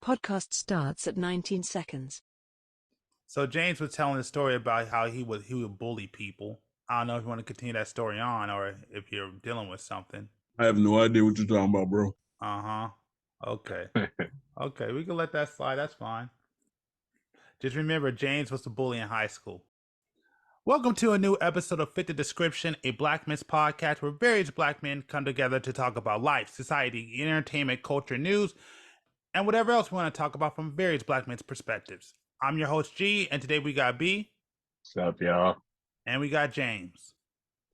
Podcast starts at 19 seconds. So James was telling a story about how he would bully people. I don't know if you want to continue that story on or if you're dealing with something. I have no idea what you're talking about, bro. Uh-huh. Okay. Okay, we can let that slide. That's fine. Just remember, James was the bully in high school. Welcome to a new episode of Fit the Description, a Black Men's podcast where various Black men come together to talk about life, society, entertainment, culture, news, and whatever else we want to talk about from various Black men's perspectives. I'm your host, G, and today we got B. What's up, y'all? And we got James.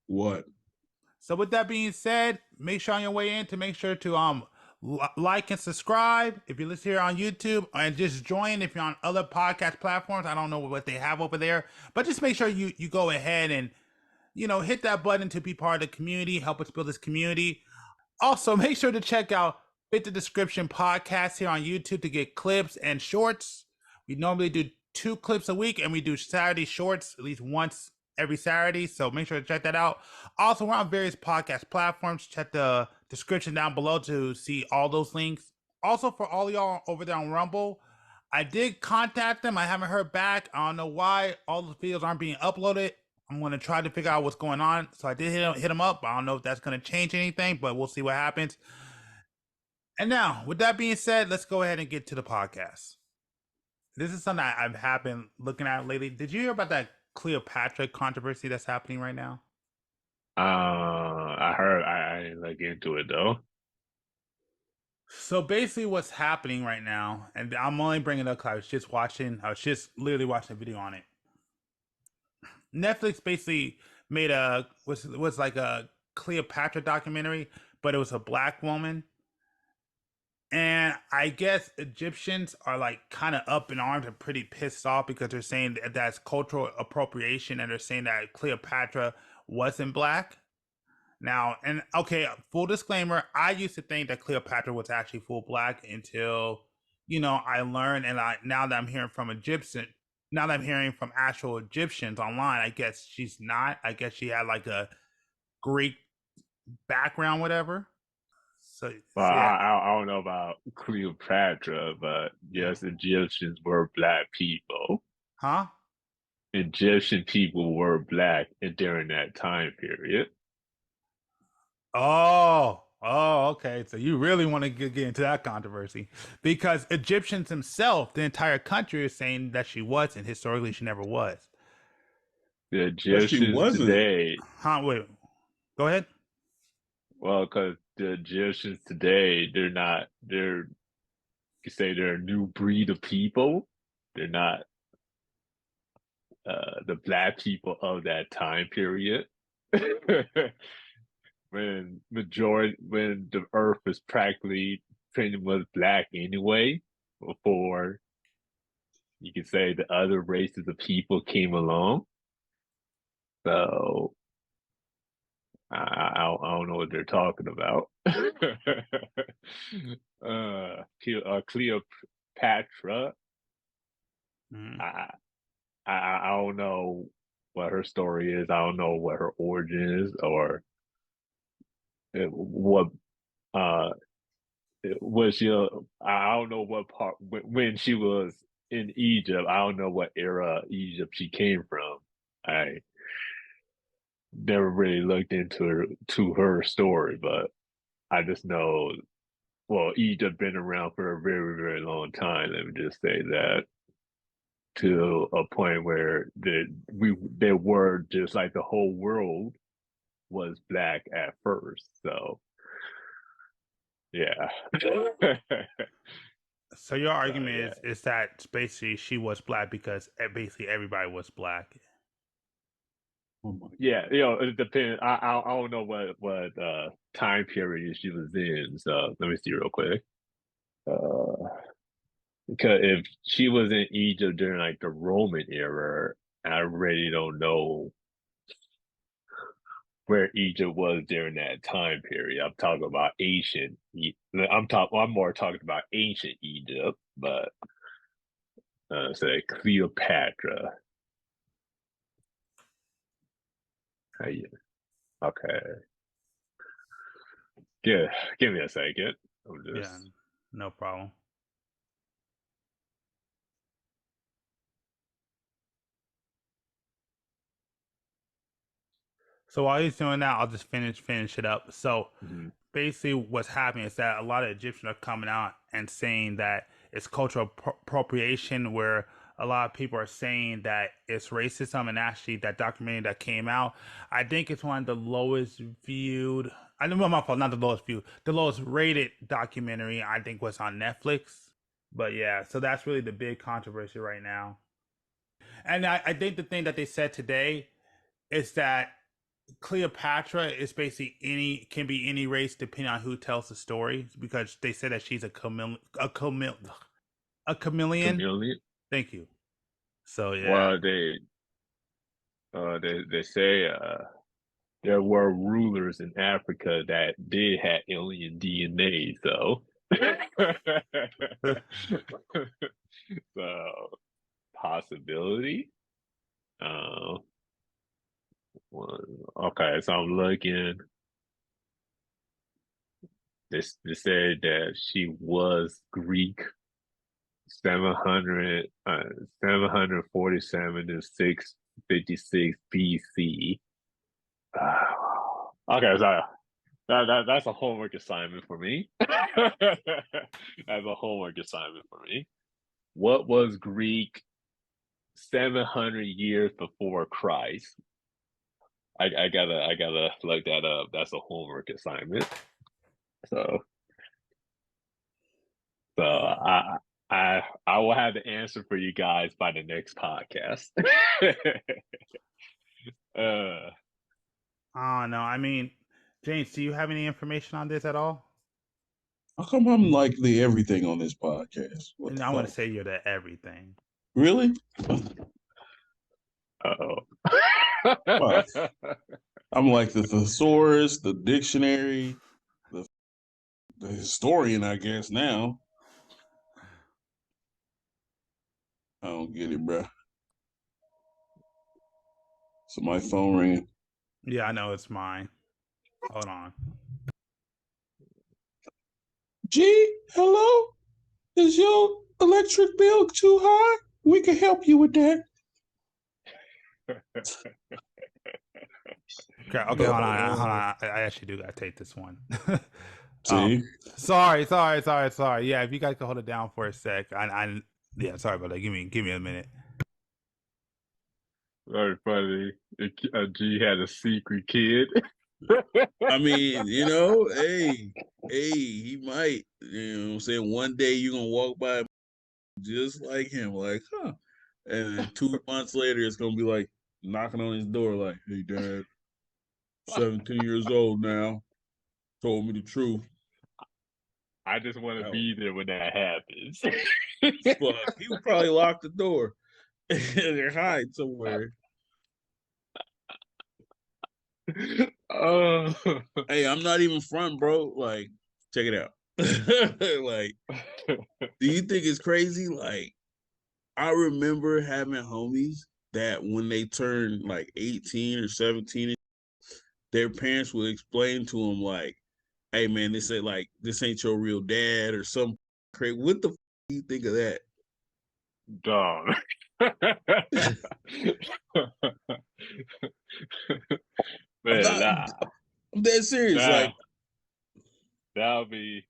What? So with that being said, make sure on your way in to make sure to like and subscribe if you listen here on YouTube, and just join if you're on other podcast platforms. I don't know what they have over there, but just make sure you go ahead and hit that button to be part of the community, help us build this community. Also, make sure to check out Fit the Description podcast here on YouTube to get clips and shorts. We normally do 2 clips a week, and we do Saturday shorts at least once every Saturday, so make sure to check that out. Also, we're on various podcast platforms. Check the description down below to see all those links. Also, for all y'all over there on Rumble, I did contact them. I haven't heard back. I don't know why all the videos aren't being uploaded. I'm going to try to figure out what's going on. So I did hit them up. I don't know if that's going to change anything, but we'll see what happens. And now, with that being said, let's go ahead and get to the podcast. This is something I've been looking at lately. Did you hear about that Cleopatra controversy that's happening right now? I heard. I didn't look into it though. So basically, what's happening right now, and I'm only bringing it up because I was just literally watching a video on it. Netflix basically made was like a Cleopatra documentary, but it was a Black woman. And I guess Egyptians are like kind of up in arms and pretty pissed off because they're saying that that's cultural appropriation, and they're saying that Cleopatra wasn't Black. Now, and okay, full disclaimer, I used to think that Cleopatra was actually full Black until, I learned, and now that I'm hearing from actual Egyptians online, I guess she's not. I guess she had like a Greek background, whatever. So, Well, yeah. I don't know about Cleopatra, but yes, Egyptians were Black people. Huh? Egyptian people were Black during that time period. Oh, okay. So you really want to get into that controversy because Egyptians themselves, the entire country, is saying that she wasn't. Historically, she never was. The Egyptians today. Huh? Wait. Go ahead. Well, because the Egyptians today, you could say they're a new breed of people. They're not the Black people of that time period. when the earth was practically pretty much Black anyway, before you could say the other races of people came along. So I don't know what they're talking about. Cleopatra. Mm-hmm. I don't know what her story is. I don't know what her origin is, or what was she. I don't know what part when she was in Egypt. I don't know what era of Egypt she came from. I never really looked into her story, but I just know. Well, Egypt been around for a very, very long time. Let me just say that, to a point where they were just like the whole world was Black at first. So, yeah. So your argument is that basically she was Black because basically everybody was Black. Yeah, it depends. I don't know what time period she was in. So let me see real quick. Because if she was in Egypt during like the Roman era, I really don't know where Egypt was during that time period. I'm talking about ancient. I'm more talking about ancient Egypt, but say Cleopatra. Okay. Give me a second. Yeah, no problem. So while he's doing that, I'll just finish it up. So Mhm. basically, what's happening is that a lot of Egyptians are coming out and saying that it's cultural appropriation, where a lot of people are saying that it's racism. And actually, that documentary that came out, I think it's one of the lowest viewed. I know my fault, not the lowest viewed, the lowest rated documentary. I think was on Netflix. But yeah, so that's really the big controversy right now. And I think the thing that they said today is that Cleopatra is basically can be any race depending on who tells the story, because they said that she's a chameleon. Chameleon. Thank you. So yeah, Well, they say there were rulers in Africa that did have alien DNA, so so possibility. Uh, okay, so I'm looking. They said that she was Greek, 700, 747 to 656 BC. Okay, so that's a homework assignment for me. That's a homework assignment for me. What was Greek 700 years before Christ? I gotta look that up. That's a homework assignment. So I will have the answer for you guys by the next podcast. uh I don't know. I mean, James, do you have any information on this at all? How come I'm like the everything on this podcast? What And the I want to fuck? say you're the everything. Really? oh. Fuck. I'm like the thesaurus, the dictionary, the historian, I guess now. I don't get it, bro. So my phone ringing. Yeah, I know it's mine. Hold on. G, hello? Is your electric bill too high? We can help you with that. Okay, hold on. I actually do gotta take this one. See? Sorry. Yeah, if you guys can hold it down for a sec. Yeah, sorry about that. Give me a minute. Very funny. G had a secret kid. I mean, hey, he might, you know what I'm saying? One day you're going to walk by just like him, like, huh. And then 2 months later, it's going to be like knocking on his door, like, hey, Dad, 17 years old now, told me the truth. I just want to Oh, be there when that happens. fuck. He would probably lock the door and hide somewhere. Oh. Hey, I'm not even front, bro. Like, check it out. Like, do you think it's crazy? Like, I remember having homies that when they turned like 18 or 17, their parents would explain to them like, "Hey, man, this ain't your real dad or some crazy." What the do you think of that? Dog. I'm Man, not. I'm dead serious. that Like, that'll be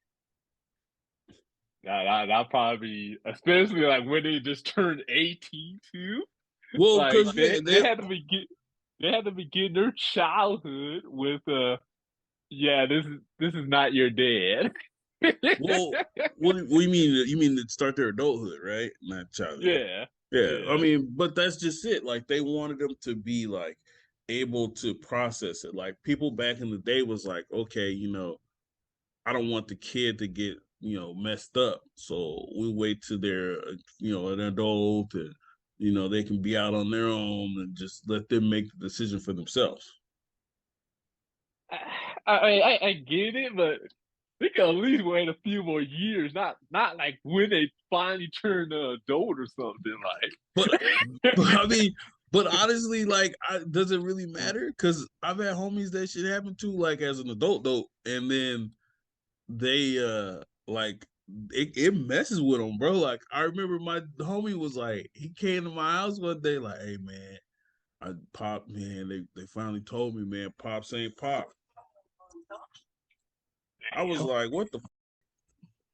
that'll probably be, especially like when they just turned 18 too. well, Like because yeah, they had to begin their childhood with yeah, this is not your dad. well, what do you mean? You mean to start their adulthood, right? Not childhood. Yeah. Yeah, I Yeah. mean, but that's just it. Like they wanted them to be like able to process it. Like people back in the day was like, okay, I don't want the kid to get, messed up. So we wait till they're, an adult and, they can be out on their own and just let them make the decision for themselves. I get it, but they could at least wait a few more years, not like when they finally turn adult or something But, like. but I mean, but honestly, like, does it really matter? Because I've had homies that shit happen to, like, as an adult though, and then they like it messes with them, bro. Like I remember my homie was like, he came to my house one day, like, hey man, Pop, man, they finally told me, man, Pops ain't Pop. I was like, what the?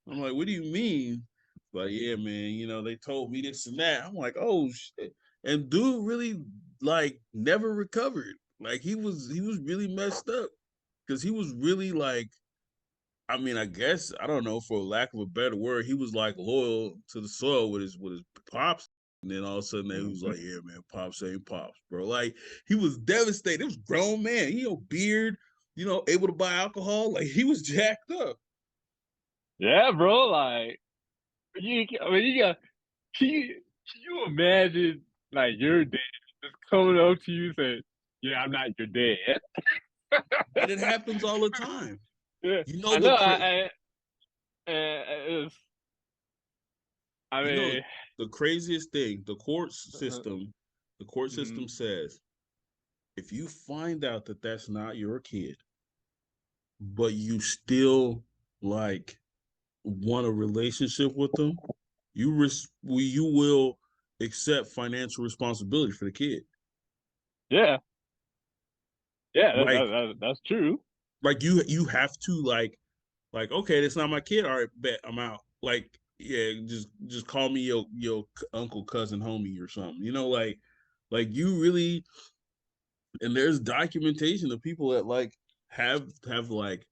I'm like, what do you mean? Like, yeah, man, they told me this and that. I'm like, oh shit. And dude really like never recovered. Like he was really messed up because he was really like, I mean, I guess I don't know, for lack of a better word, he was like loyal to the soil with his pops. And then all of a sudden he was like, yeah, man, Pops ain't Pops, bro. Like he was devastated. It was grown man, beard, able to buy alcohol. Like he was jacked up. Yeah, bro. Like can you imagine like your dad just coming up to you saying, "Yeah, I'm not your dad." And it happens all the time. Yeah, You know I know. It's, I you know mean, the craziest thing, the court mhm. system says if you find out that that's not your kid, but you still like want a relationship with them, you will accept financial responsibility for the kid. Yeah, yeah, Like that's true. you have to like okay, that's not my kid. All right, bet I'm out. Like yeah, just call me your uncle, cousin, homie, or something. Like you really. And there's documentation of people that like have like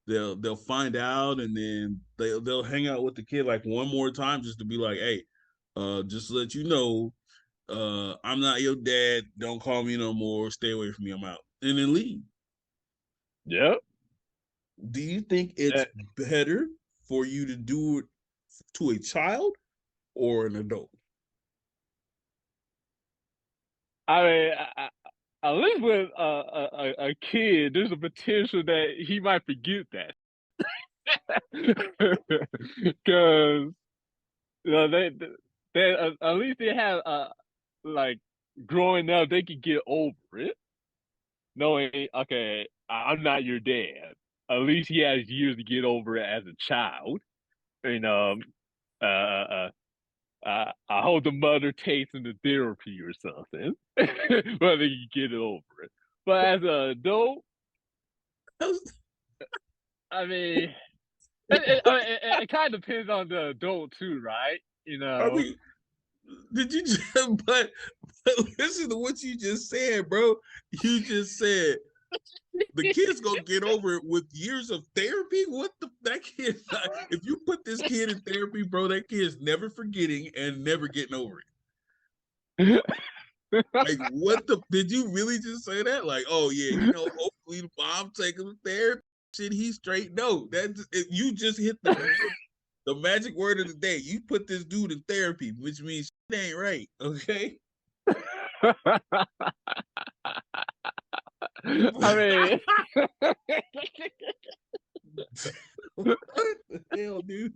they'll find out and then they'll hang out with the kid like one more time just to be like, hey, just to let you know, I'm not your dad. Don't call me no more. Stay away from me. I'm out. And then leave. Yep. Do you think it's better for you to do it to a child or an adult? I mean, at least with a kid, there's a potential that he might forget that. Because they at least they have like growing up, they could get over it, knowing okay, I'm not your dad. At least he has years to get over it as a child. And uh, I hope the mother takes him to therapy or something, but they can get it over it. But as an adult, I mean, it kind of depends on the adult too, right? I mean, did you just but listen to what you just said, bro? You just said the kid's gonna get over it with years of therapy. What that kid? If you put this kid in therapy, bro, that kid's never forgetting and never getting over it. Like, what the? Did you really just say that? Like, oh yeah, hopefully the mom take him to therapy. Shit, he's straight. No, you just hit the magic word of the day. You put this dude in therapy, which means shit ain't right. Okay. I mean, What the hell, dude?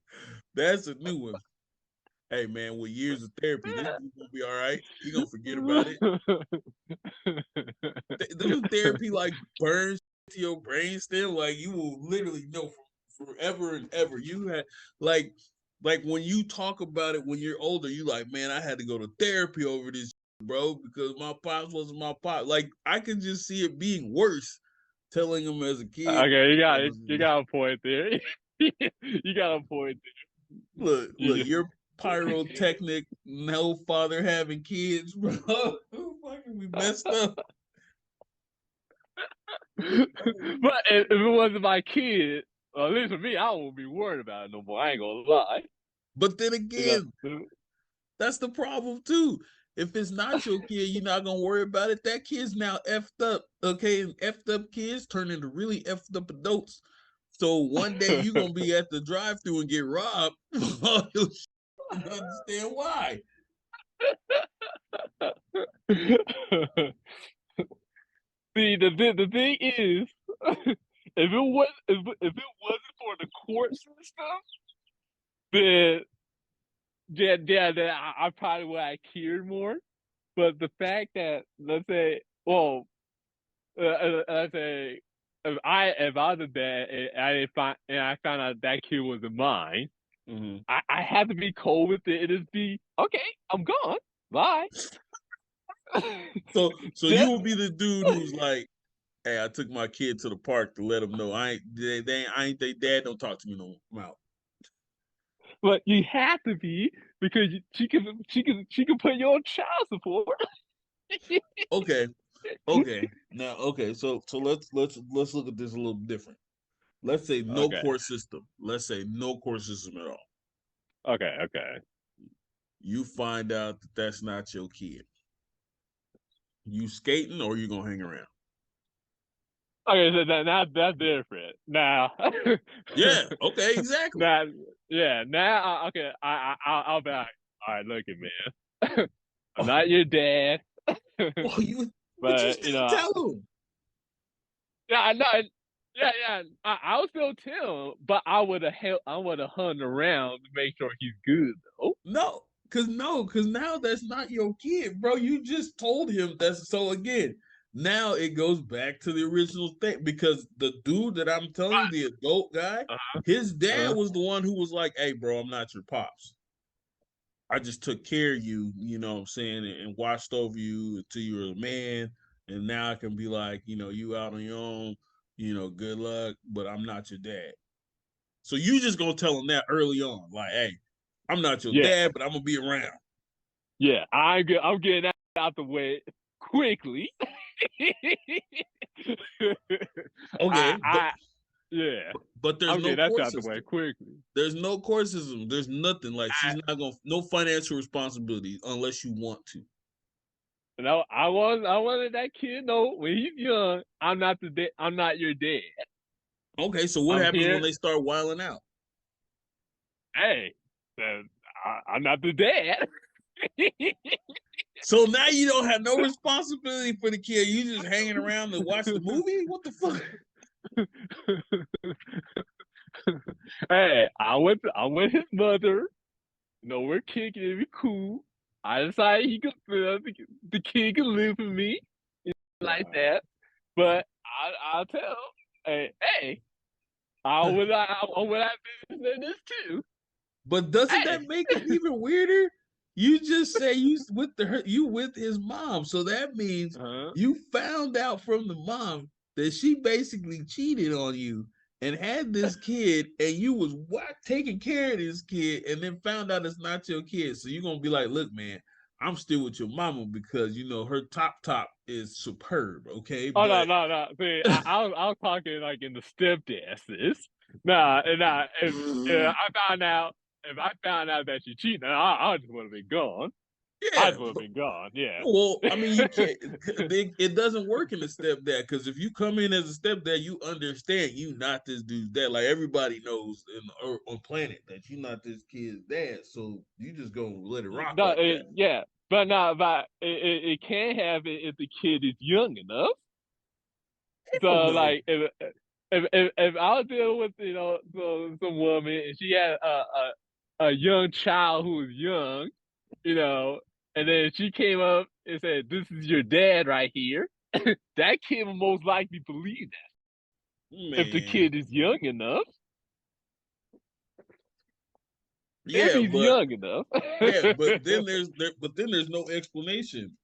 That's a new one. Hey man, with years of therapy, this dude gonna be all right. He gonna forget about it. Doesn't therapy like burns to your brain still? Like you will literally know forever and ever. You had like when you talk about it when you're older, you like, man, I had to go to therapy over this, bro, because my pops wasn't my pop. Like I can just see it being worse telling him as a kid. okay, you got a point there. You got a point Look, there. you're pyrotechnic, no father having kids, bro. Fucking we messed up. But if it wasn't my kid, well, at least for me, I won't be worried about it no more. I ain't gonna lie. But then You again, know? that's the problem too. If it's not your kid, you're not gonna worry about it. That kid's now effed up. Okay, and effed up kids turn into really effed up adults. So one day you're gonna be at the drive-through and get robbed. You'll understand why. See, the thing is, if it wasn't for the court system, then I probably would have cared more. But the fact that let's say, well, let's say if I was a dad and I found out that kid wasn't mine, I had to be cold with it and just be okay. I'm gone. Bye. So Just- you will be the dude who's like, hey, I took my kid to the park to let them know I ain't they dad, don't talk to me no more. I'm out. but you have to be because she can put you on child support. Okay. Now, so let's look at this a little different. Let's say no Okay. court system. Let's say no court system at all. Okay. You find out that that's not your kid. You skating or you gonna hang around? Okay, so that's different. Now, Yeah. Okay. Exactly. now, yeah, now, okay, I'll be like, all right, look at man, I'm not your dad, Well, but you but still tell them. yeah, I know, yeah, I would still tell him, but I would have hung around to make sure he's good though. No, cause now that's not your kid, bro. You just told him that's so again. Now it goes back to the original thing because the dude that I'm telling you, the adult guy, Uh-huh, his dad uh-huh. was the one who was like, "Hey, bro, I'm not your pops. I just took care of you, you know what I'm saying, and watched over you until you were a man. And now I can be like, you out on your own, good luck, but I'm not your dad." So you just gonna tell him that early on, like, "Hey, I'm not your Yeah, dad, but I'm gonna be around." yeah, I'm getting that out the way quickly. Okay, I yeah. but there's I'm no getting that court out the way system. quickly. There's no court system. There's nothing like she's I, not gonna no financial responsibility unless you want to. I wanted that kid to know when he's young, I'm not your dad. Okay, so what I'm happens when here. they start wilding out? Hey, I'm not the dad. So now you don't have no responsibility for the kid. You just hanging around to watch the movie? What the fuck? Hey, I'm with his mother. You know, we're kicking it, we cool. I decided the kid can live with me like that. But I'll tell him, hey, I would have business in this too. But doesn't Hey, that make it even weirder? You just say you with his mom, so that means uh-huh. you found out from the mom that she basically cheated on you and had this kid, and you was taking care of this kid, and then found out it's not your kid. So you're gonna be like, "Look, man, I'm still with your mama because her top is superb, okay?" Oh But no. See, I was talking like in the stepdad sis. Nah. If I found out that she cheated, I just would have been gone. I yeah, just would have been gone. Yeah. well, I mean, you can't. It doesn't work in a stepdad because if you come in as a stepdad, you understand you not this dude's dad. Like everybody knows on planet that you not this kid's dad. So you just gonna let it rock No, like that. yeah, but it can't happen if the kid is young enough. So Hell no. like if I was dealing with some woman and she had a young child who was young, you know, and then she came up and said, "This is your dad right here." That kid will most likely believe that if the Man, kid is young enough. If yeah, he's but young enough. yeah, but then there's no explanation.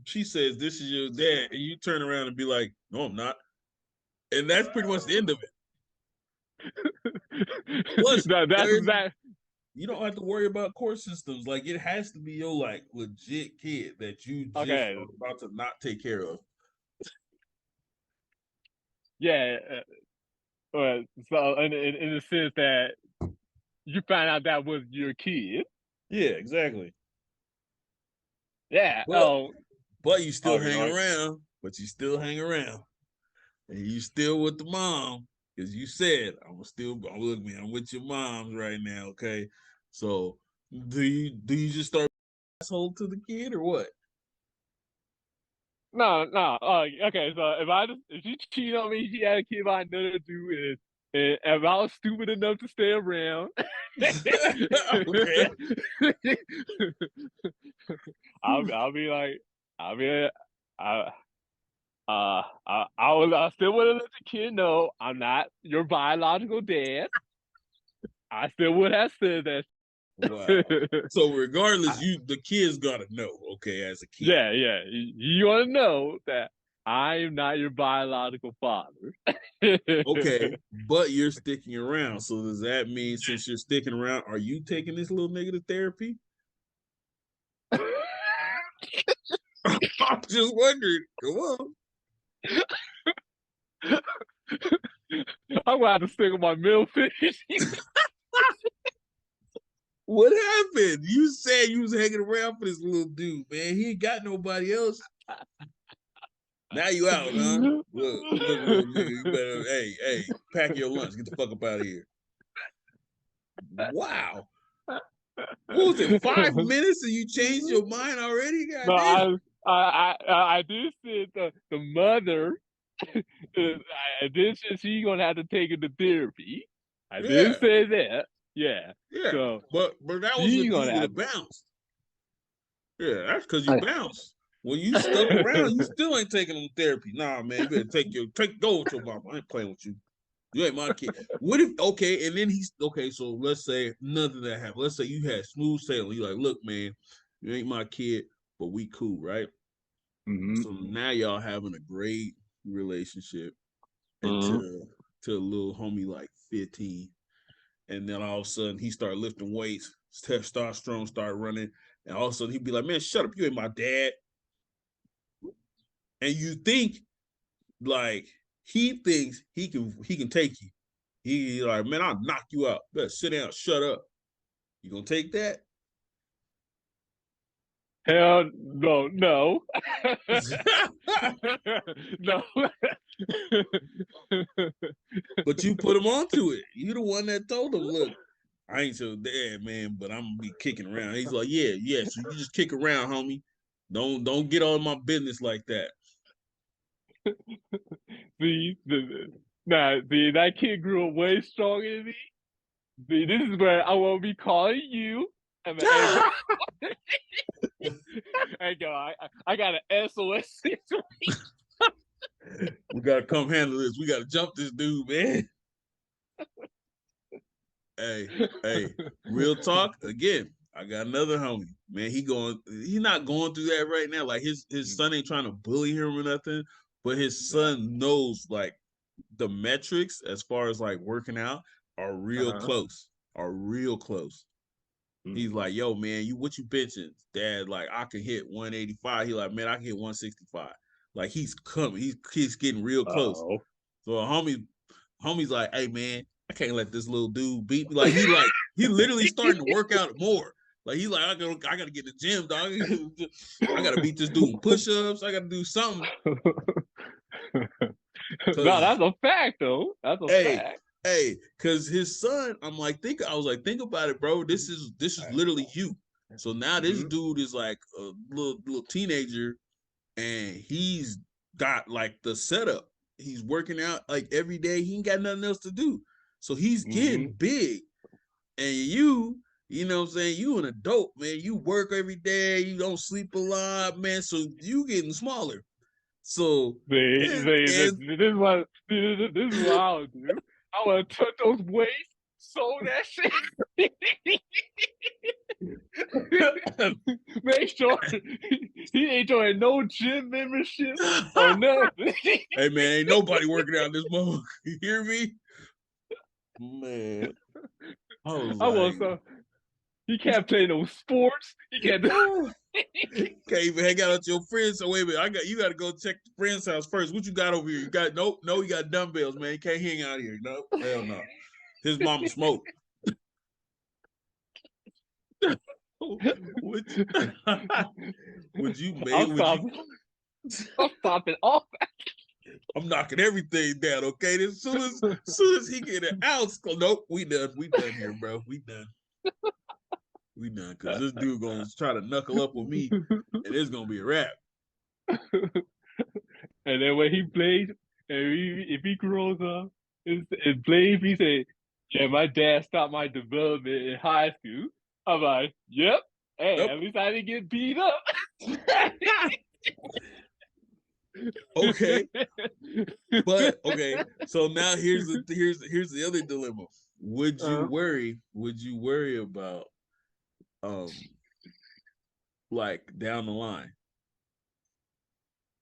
She says this is your dad, and you turn around and be like, "No, I'm not," and that's pretty much the end of it. Plus, No, that's there is exactly. you don't have to worry about court systems. Like it has to be your like legit kid that you just Okay, are about to not take care of. yeah. So in the sense that you find out that was your kid. Yeah, exactly. Yeah. But you still Okay. hang around. But you still hang around, and you still with the mom because you said look, man. I'm with your moms right now. Okay, so do you just start asshole to the kid or what? No. Okay. So if she cheated on me, she had a kid by another dude, and if I was stupid enough to stay around, Okay. I'll be like, I'll be, I, I still would have let the kid know I'm not your biological dad. I still would have said that. Wow. So regardless, the kids gotta know, okay, as a kid. Yeah. You want to know that I am not your biological father. Okay, but you're sticking around. So does that mean since you're sticking around, are you taking this little nigga to therapy? I'm just wondering. Come on. I'm gonna have to stick with my middle finger. What happened? You said you was hanging around for this little dude, man. He ain't got nobody else. Now you out, huh? Look, little nigga, you better, hey, pack your lunch. Get the fuck up out of here. Wow. What was it, 5 minutes and you changed your mind already? No, I did say the mother. I did say she's gonna have to take it to therapy. I did say that. Yeah. So, but that was if you would have bounced. Yeah, that's because you bounced. When you stuck around, you still ain't taking them to therapy. Nah, man, you better go with your mama. I ain't playing with you. You ain't my kid. What if, okay, and then so let's say nothing that happened. Let's say you had smooth sailing. You like, look, man, you ain't my kid, but we cool, right? Mm-hmm. So now y'all having a great relationship until a little homie like 15. And then all of a sudden he start lifting weights, testosterone start running, and all of a sudden he'd be like, man, shut up, you ain't my dad. And you think like he thinks he can take you. He like, man, I'll knock you out. Better sit down, shut up. You gonna take that? Hell no. No. But you put him onto it. You the one that told him, look, I ain't your dad, man, but I'm gonna be kicking around. He's like, yeah, so you just kick around, homie. Don't get on my business like that. See, that kid grew up way stronger than me. See, this is where I won't be calling you. Hey, I got an SOS situation. We gotta come handle this. We gotta jump this dude, man. Hey, real talk again. I got another homie, man. He's not going through that right now. Like his son ain't trying to bully him or nothing, but his son knows like the metrics as far as like working out are real close. He's like, yo, man, what you benching? Dad, like I can hit 185. He like, man, I can hit 165. Like he's coming. He's getting real close. So a homie's like, hey man, I can't let this little dude beat me. Like he literally starting to work out more. Like he's like, I gotta get in the gym, dog. I gotta beat this dude in push-ups. I gotta do something. No, that's a fact though. That's a fact. Hey, because his son, I was like, think about it, bro. This is literally you. So now this dude is like a little teenager, and he's got like the setup. He's working out like every day. He ain't got nothing else to do. So he's getting big. And you know what I'm saying? You an adult, man. You work every day. You don't sleep a lot, man. So you getting smaller. So this is what I would do. I would have took those weights, sold that shit. Make sure he ain't doing no gym membership or nothing. Hey man, ain't nobody working out this motherfucker. You hear me? Man. He can't play no sports. He can't even hang out with your friends. So wait a minute, you gotta go check the friend's house first. What you got over here? You got no, you got dumbbells, man. You can't hang out here. No, hell no. His mama smoked. Would you I'm stopping off. I'm knocking everything down, okay? As soon as he get an ounce, nope, we done here, bro. We done. Because this dude gonna try to knuckle up with me, and it's gonna be a wrap. And then when he plays, if he grows up and plays, he say, "Yeah, my dad stopped my development in high school." I'm like, "Yep, hey, at least I didn't get beat up." Okay, but okay. So now here's the other dilemma. Would you worry about like down the line,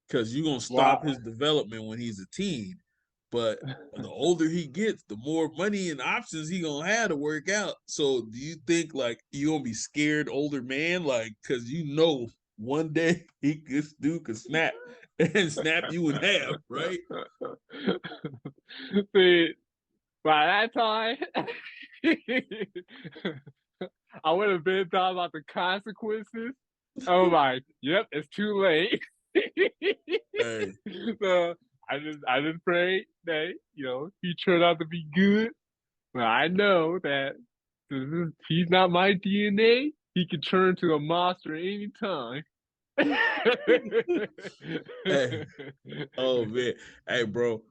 because you're gonna stop Wow. his development when he's a teen. But the older he gets, the more money and options he gonna have to work out. So do you think like you gonna be scared older man, like because you know one day this dude could snap and snap you in half, right? See, by that time, I would have been thought about the consequences. I'm like, yep, it's too late. Hey, So I just pray that he turned out to be good. But I know that he's not my DNA. He can turn to a monster anytime. hey, oh man, hey bro,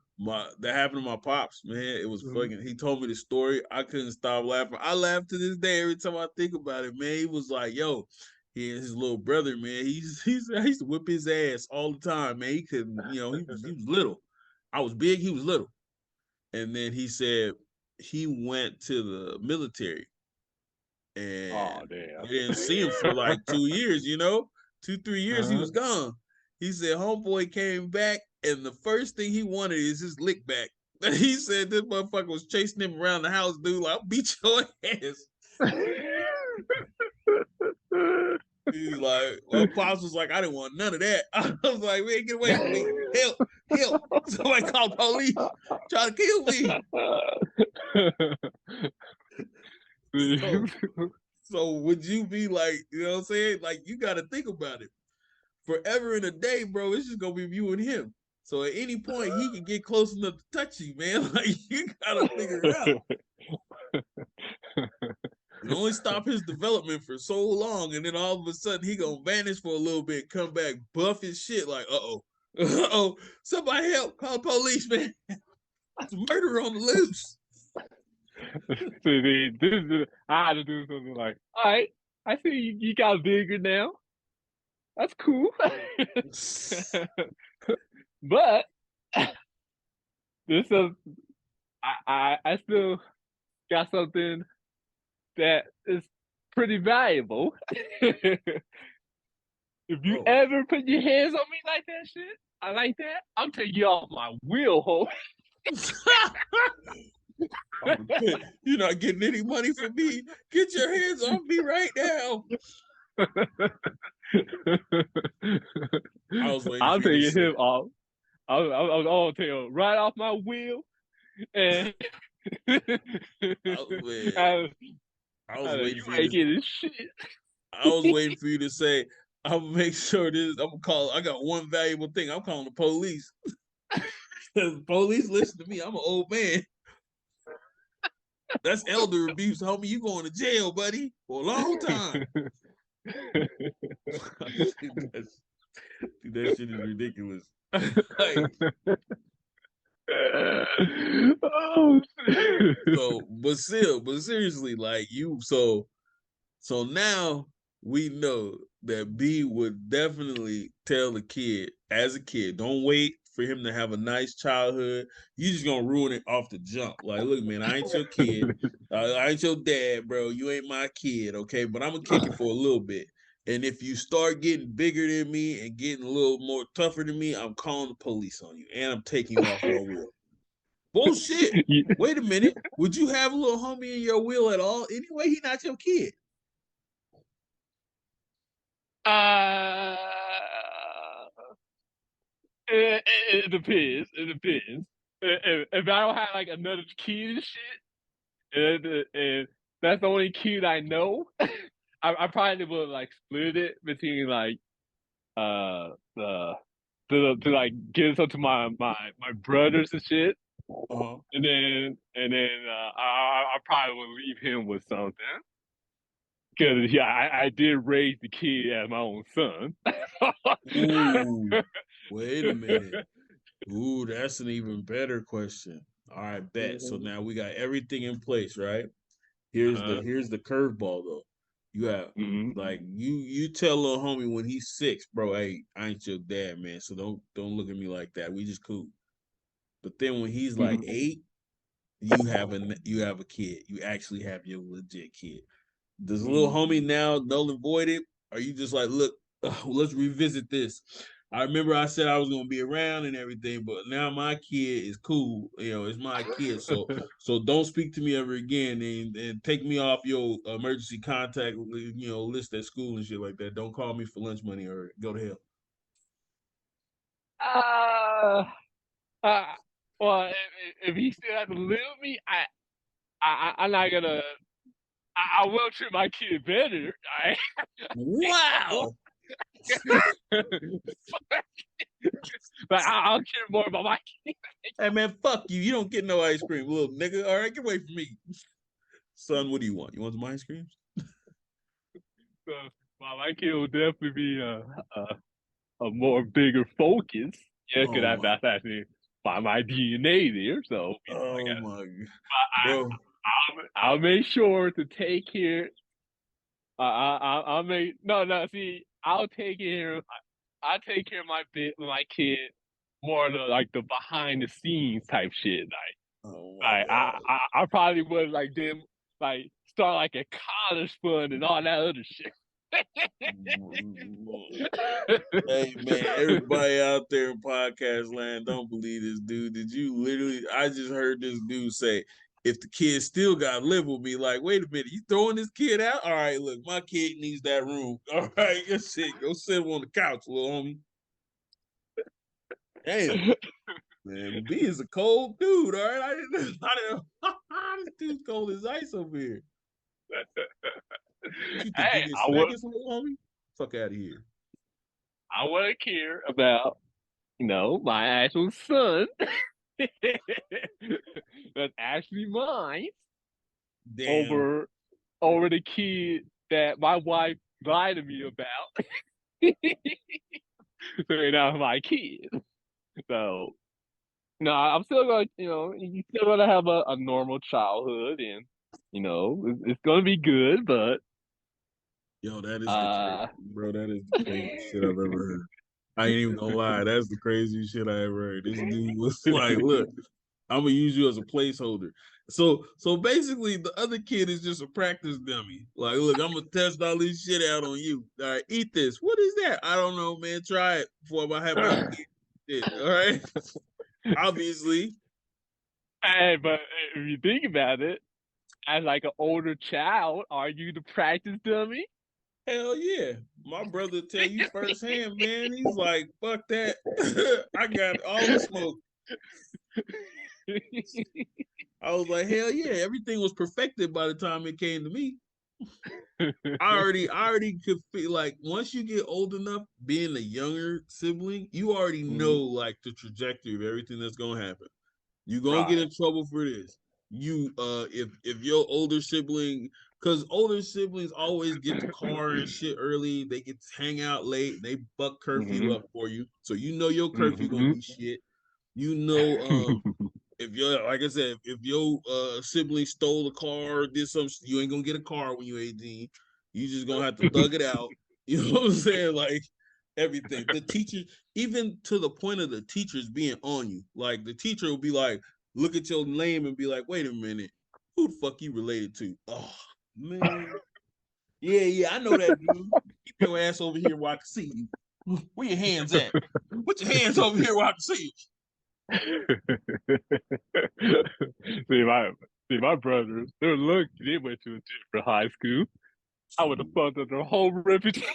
that happened to my pops, man. It was fucking. He told me the story. I couldn't stop laughing. I laugh to this day every time I think about it, man. He was like, "Yo, he and his little brother, man. I used to whip his ass all the time, man. He couldn't, he was little. I was big, he was little." And then he said he went to the military Oh and damn. they didn't see him for like 2 years, 2, 3 years he was gone. He said homeboy came back and the first thing he wanted is his lick back. He said this motherfucker was chasing him around the house, dude. Like, I'll beat your ass. He's like, my pops was like, I didn't want none of that. I was like, man, get away from me. Help. Somebody call police. Try to kill me. So would you be like, you know what I'm saying? Like, you got to think about it. Forever in a day, bro, it's just going to be you and him. So at any point, he can get close enough to touch you, man. Like, you got to figure it out. You only stop his development for so long, and then all of a sudden, he going to vanish for a little bit, come back, buff his shit, like, uh-oh, somebody help, call police, man. It's murder on the loose. I had to do something like, all right, I see you got bigger now. That's cool. But this is I still got something that is pretty valuable. If you ever put your hands on me like that shit, I like that, I'll take you off my wheel hole. You're not getting any money from me. Get your hands off me right now. I was waiting I'll for you take to him off. I'll take him right off my wheel. And I was waiting for you to shit. I was waiting for you to say, I'm gonna make sure this. I'm gonna call. I got one valuable thing. I'm calling the police. The police listen to me. I'm an old man. That's elder abuse, homie. You going to jail, buddy, for a long time. Dude, that shit is ridiculous. Oh, but seriously, like so now we know that B would definitely tell the kid, as a kid, don't wait for him to have a nice childhood. You just gonna ruin it off the jump. Like, look, man, I ain't your kid. I ain't your dad, bro. You ain't my kid, okay? But I'm gonna kick it for a little bit. And if you start getting bigger than me and getting a little more tougher than me, I'm calling the police on you and I'm taking you off your wheel. Bullshit. Wait a minute. Would you have a little homie in your wheel at all? Anyway, he not your kid. It depends. It depends. If I don't have like another kid and shit, and that's the only kid I know, I probably would like split it between like the to like give some to my brothers and shit, and then I probably would leave him with something. Because I did raise the kid as my own son. Ooh, wait a minute. Ooh, that's an even better question. All right, bet. So now we got everything in place, right? Here's the curveball though. You have like you tell little homie when he's 6, bro. Hey, I ain't your dad, man. So don't look at me like that. We just cool. But then when he's like 8, you have a kid. You actually have your legit kid. Does little homie now null and void it? Are you just like, look, let's revisit this? I remember I said I was gonna be around and everything, but now my kid is cool. It's my kid, so don't speak to me ever again, and take me off your emergency contact, list at school and shit like that. Don't call me for lunch money or go to hell. Uh, well, if he still has to live with me, I'm not gonna. I will treat my kid better. Wow. But I'll care more about my kid. Hey man, fuck you. You don't get no ice cream, little nigga. All right, get away from me. Son, what do you want? You want some ice creams? So, well, my kid will definitely be a more bigger focus. Yeah, because that's actually by my DNA there. So, my god, bro. I'll make sure to take care. I'll make See, I'll take care. I take care of my kid more of the behind the scenes type shit. I probably would them start like a college fund and all that other shit. Hey man, everybody out there in podcast land, don't believe this dude. Did you literally? I just heard this dude say, if the kid still got to live with me, like, wait a minute, you throwing this kid out? All right, look, my kid needs that room. All right, go sit him on the couch, little homie. Damn, man, B is a cold dude. All right, I didn't. This dude's cold as ice over here. You think you get smackers, little homie? Fuck out of here. I wouldn't care about, my actual son. That's actually mine. Damn. Over the kid that my wife lied to me about. So they're not my kid. So no, I'm still gonna, you still gonna have a normal childhood, and it's gonna be good. But yo, that is bro. That is the craziest shit I've ever heard. I ain't even gonna lie. That's the craziest shit I ever heard. This dude was like, "Look, I'm gonna use you as a placeholder." So basically, the other kid is just a practice dummy. Like, look, I'm gonna test all this shit out on you. All right, eat this. What is that? I don't know, man. Try it before I have my kid. All right. Obviously. Hey, but if you think about it, as like an older child, are you the practice dummy? Hell yeah. My brother tell you firsthand, man. He's like, fuck that. I got all the smoke. I was like, hell yeah. Everything was perfected by the time it came to me. I already could feel like once you get old enough, being a younger sibling, you already know like the trajectory of everything that's gonna happen. You're gonna get in trouble for this. You if your older sibling, because older siblings always get the car and shit early, they get to hang out late, they buck curfew up for you. So you know your curfew gonna be shit. You know, if you're like I said, if your sibling stole a car or did something, you ain't gonna get a car when you're 18. You just gonna have to thug it out. You know what I'm saying? Like everything. The teachers, even to the point of the teachers being on you. Like the teacher will be like, look at your name and be like, wait a minute, who the fuck you related to? Oh man. Yeah, I know that dude. Keep your ass over here where I can see you. Where your hands at? Put your hands over here where I can see you. my brothers, they're lucky they went to a different high school. I would have fucked up their whole reputation.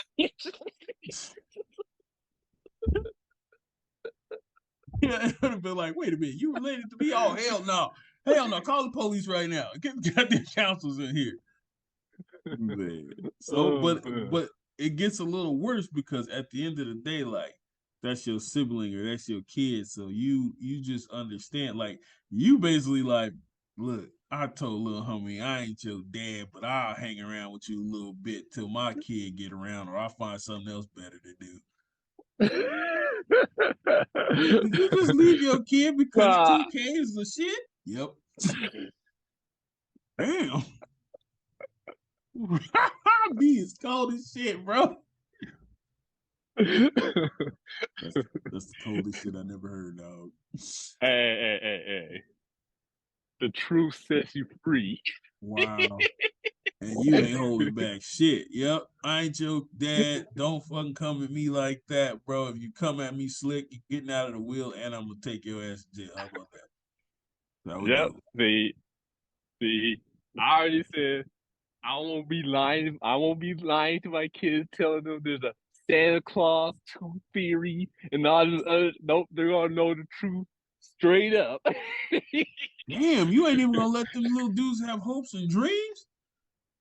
Yeah, it would have been like, wait a minute, you related to me? Oh, hell no. Hell no. Call the police right now. Get the goddamn counselors in here. Man. So, but it gets a little worse because at the end of the day, like, that's your sibling or that's your kid. So you just understand. Like, you basically like, look, I told little homie, I ain't your dad, but I'll hang around with you a little bit till my kid get around or I'll find something else better to do. Did you just leave your kid because 2K is the shit? Yep. Damn. B is cold as shit, bro. That's the coldest shit I never heard, dog. Hey. The truth sets you free. Wow. And you ain't holding back shit. Yep. I ain't your dad. Don't fucking come at me like that, bro. If you come at me slick, you're getting out of the wheel and I'm gonna take your ass to jail. How about that? That would Yep. do. I already said I won't be lying. I won't be lying to my kids, telling them there's a Santa Claus, tooth fairy, and all this other. Nope, they're gonna know the truth straight up. Damn, you ain't even gonna let them little dudes have hopes and dreams?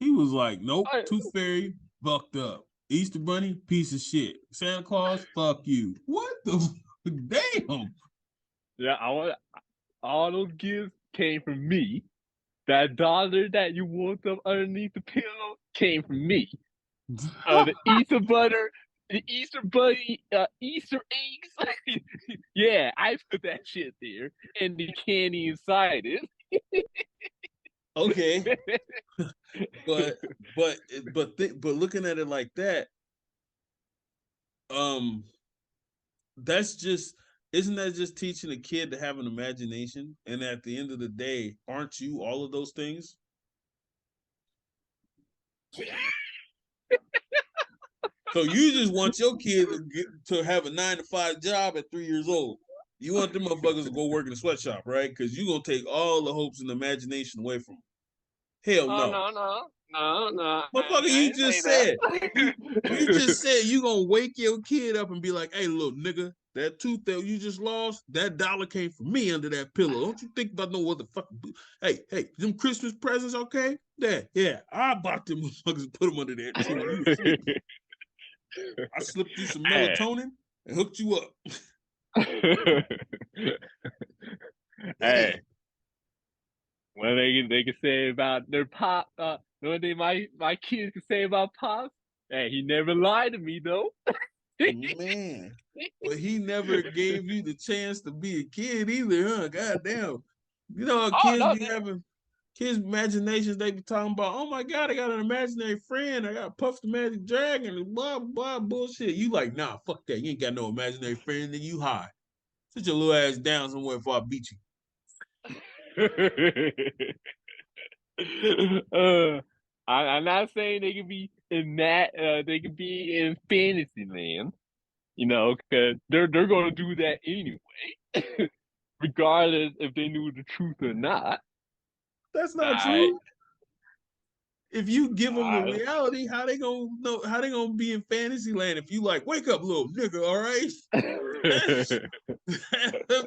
He was like, nope, Tooth Fairy, fucked up. Easter Bunny, piece of shit. Santa Claus, fuck you. What the damn? Yeah, I want all those gifts came from me. That dollar that you woke up underneath the pillow came from me. The Easter butter, the Easter bunny, Easter eggs. Yeah, I put that shit there, and the candy inside it. Okay. but looking at it like that, that's just, isn't that just teaching a kid to have an imagination? And at the end of the day, aren't you all of those things? So you just want your kid to have a 9-to-5 job at 3 years old. You want them motherfuckers to go work in a sweatshop, right? Because you're gonna take all the hopes and imagination away from them. Hell no. No. Motherfucker, you just said you just said you gonna wake your kid up and be like, hey, little nigga, that tooth that you just lost, that dollar came from me under that pillow. Don't you think about no what the fuck? Hey, them Christmas presents, okay? Yeah, I bought them motherfuckers and put them under there too. I slipped you some melatonin and hooked you up. Hey, what they can say about their pop, what they my kids can say about pops. Hey, he never lied to me though. Man, but he never gave you the chance to be a kid either, huh? Goddamn. You know how kids be having kids' imaginations, they be talking about, oh my God, I got an imaginary friend, I got Puff the Magic Dragon, and blah, blah, bullshit. You like, nah, fuck that. You ain't got no imaginary friend, then you high. Sit your little ass down somewhere before I beat you. I'm not saying they can be in that, they can be in fantasy land, because they're gonna do that anyway, regardless if they knew the truth or not. That's not true. If you give them the reality, how they gonna know? How they gonna be in fantasy land if you like, wake up, little nigga, all right?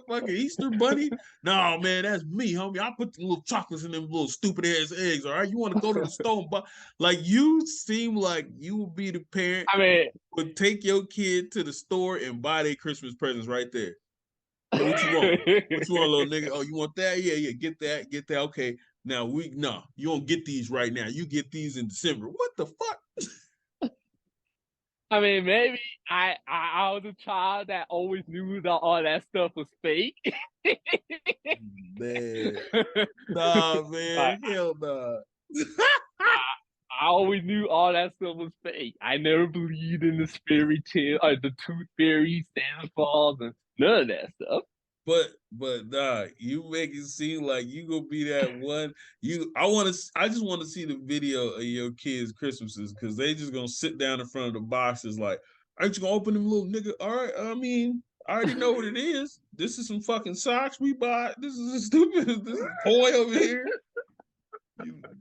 Fucking Easter Bunny? No, man, that's me, homie. I put the little chocolates in them little stupid ass eggs, all right? You want to go to the store and buy? Like, you seem like you would be the parent would take your kid to the store and buy their Christmas presents right there. Hey, what you want? What you want, little nigga? Oh, you want that? Yeah, get that. Okay. Now you don't get these right now. You get these in December. What the fuck? I mean, maybe I was a child that always knew that all that stuff was fake. Man. Nah, man. Hell nah. I always knew all that stuff was fake. I never believed in this fairy tale or the tooth fairy, Santa Claus, and none of that stuff. But nah, you make it seem like you gonna be that one. I just want to see the video of your kids' Christmases because they just gonna sit down in front of the boxes like, aren't you gonna open them, little nigga? All right, I mean, I already know what it is. This is some fucking socks we bought. This is a stupid this is a toy over here.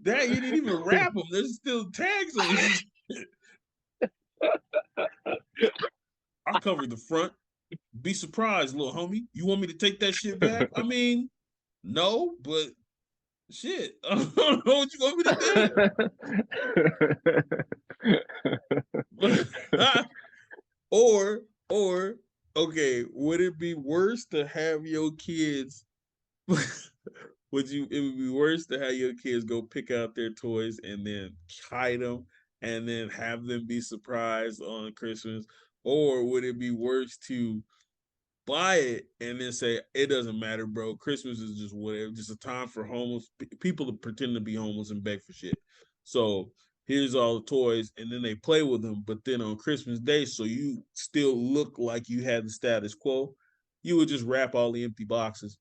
That you didn't even wrap them. There's still tags on it. I covered the front. Be surprised, little homie. You want me to take that shit back? I mean, no, but shit. I don't know what you want me to do. or okay, would it be worse to have your kids it would be worse to have your kids go pick out their toys and then hide them and then have them be surprised on Christmas? Or would it be worse to buy it and then say, it doesn't matter, bro. Christmas is just whatever, just a time for homeless people to pretend to be homeless and beg for shit. So here's all the toys, and then they play with them. But then on Christmas Day, so you still look like you had the status quo, you would just wrap all the empty boxes.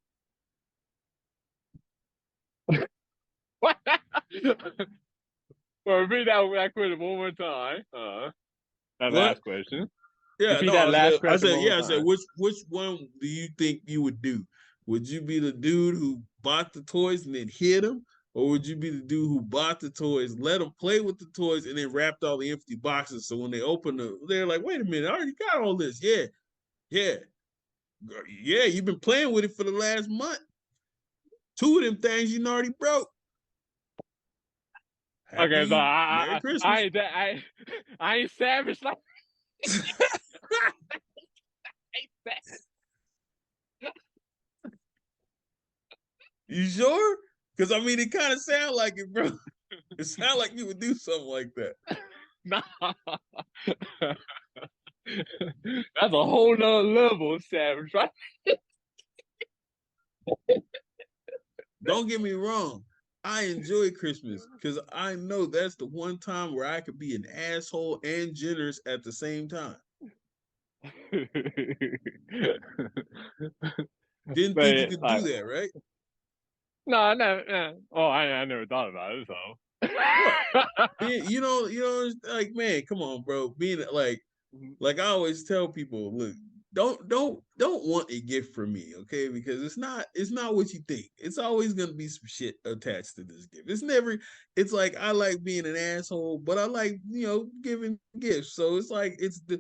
Well, repeat that question one more time. That What? last question. Yeah, Repeat no, that last I question said, one more yeah, I said, time. which one do you think you would do? Would you be the dude who bought the toys and then hid them, or would you be the dude who bought the toys, let them play with the toys, and then wrapped all the empty boxes? So when they open them, they're like, "Wait a minute, I already got all this." Yeah, yeah, yeah. You've been playing with it for the last month. Two of them things you already broke. Okay, so Merry Christmas. I ain't savage like that. You sure? Because I mean, it kind of sound like it, bro. It sounds like you would do something like that. Nah. That's a whole nother level of savage, right? Don't get me wrong. I enjoy Christmas because I know that's the one time where I could be an asshole and generous at the same time. Didn't think you But could do like, that, right? no, no. Oh, I never thought about it. So What? Like, man, come on, bro. Being like I always tell people, look, don't want a gift from me, okay? Because it's not what you think. It's always gonna be some shit attached to this gift. It's like I like being an asshole, but I like, giving gifts. So it's like it's the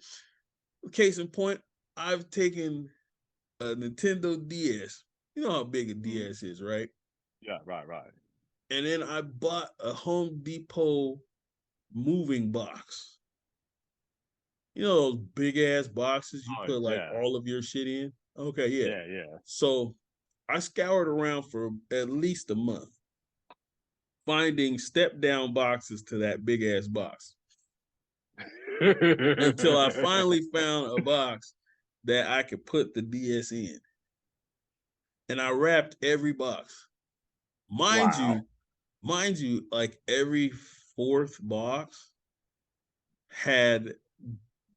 case in point, I've taken a Nintendo DS. You know how big a DS is, right? yeah, right. And then I bought a Home Depot moving box. You know those big ass boxes you Oh put like yeah, all of your shit in? Okay, yeah. yeah. So I scoured around for at least a month, finding step down boxes to that big ass box until I finally found a box that I could put the DS in. And I wrapped every box. Mind Wow. you, like every fourth box had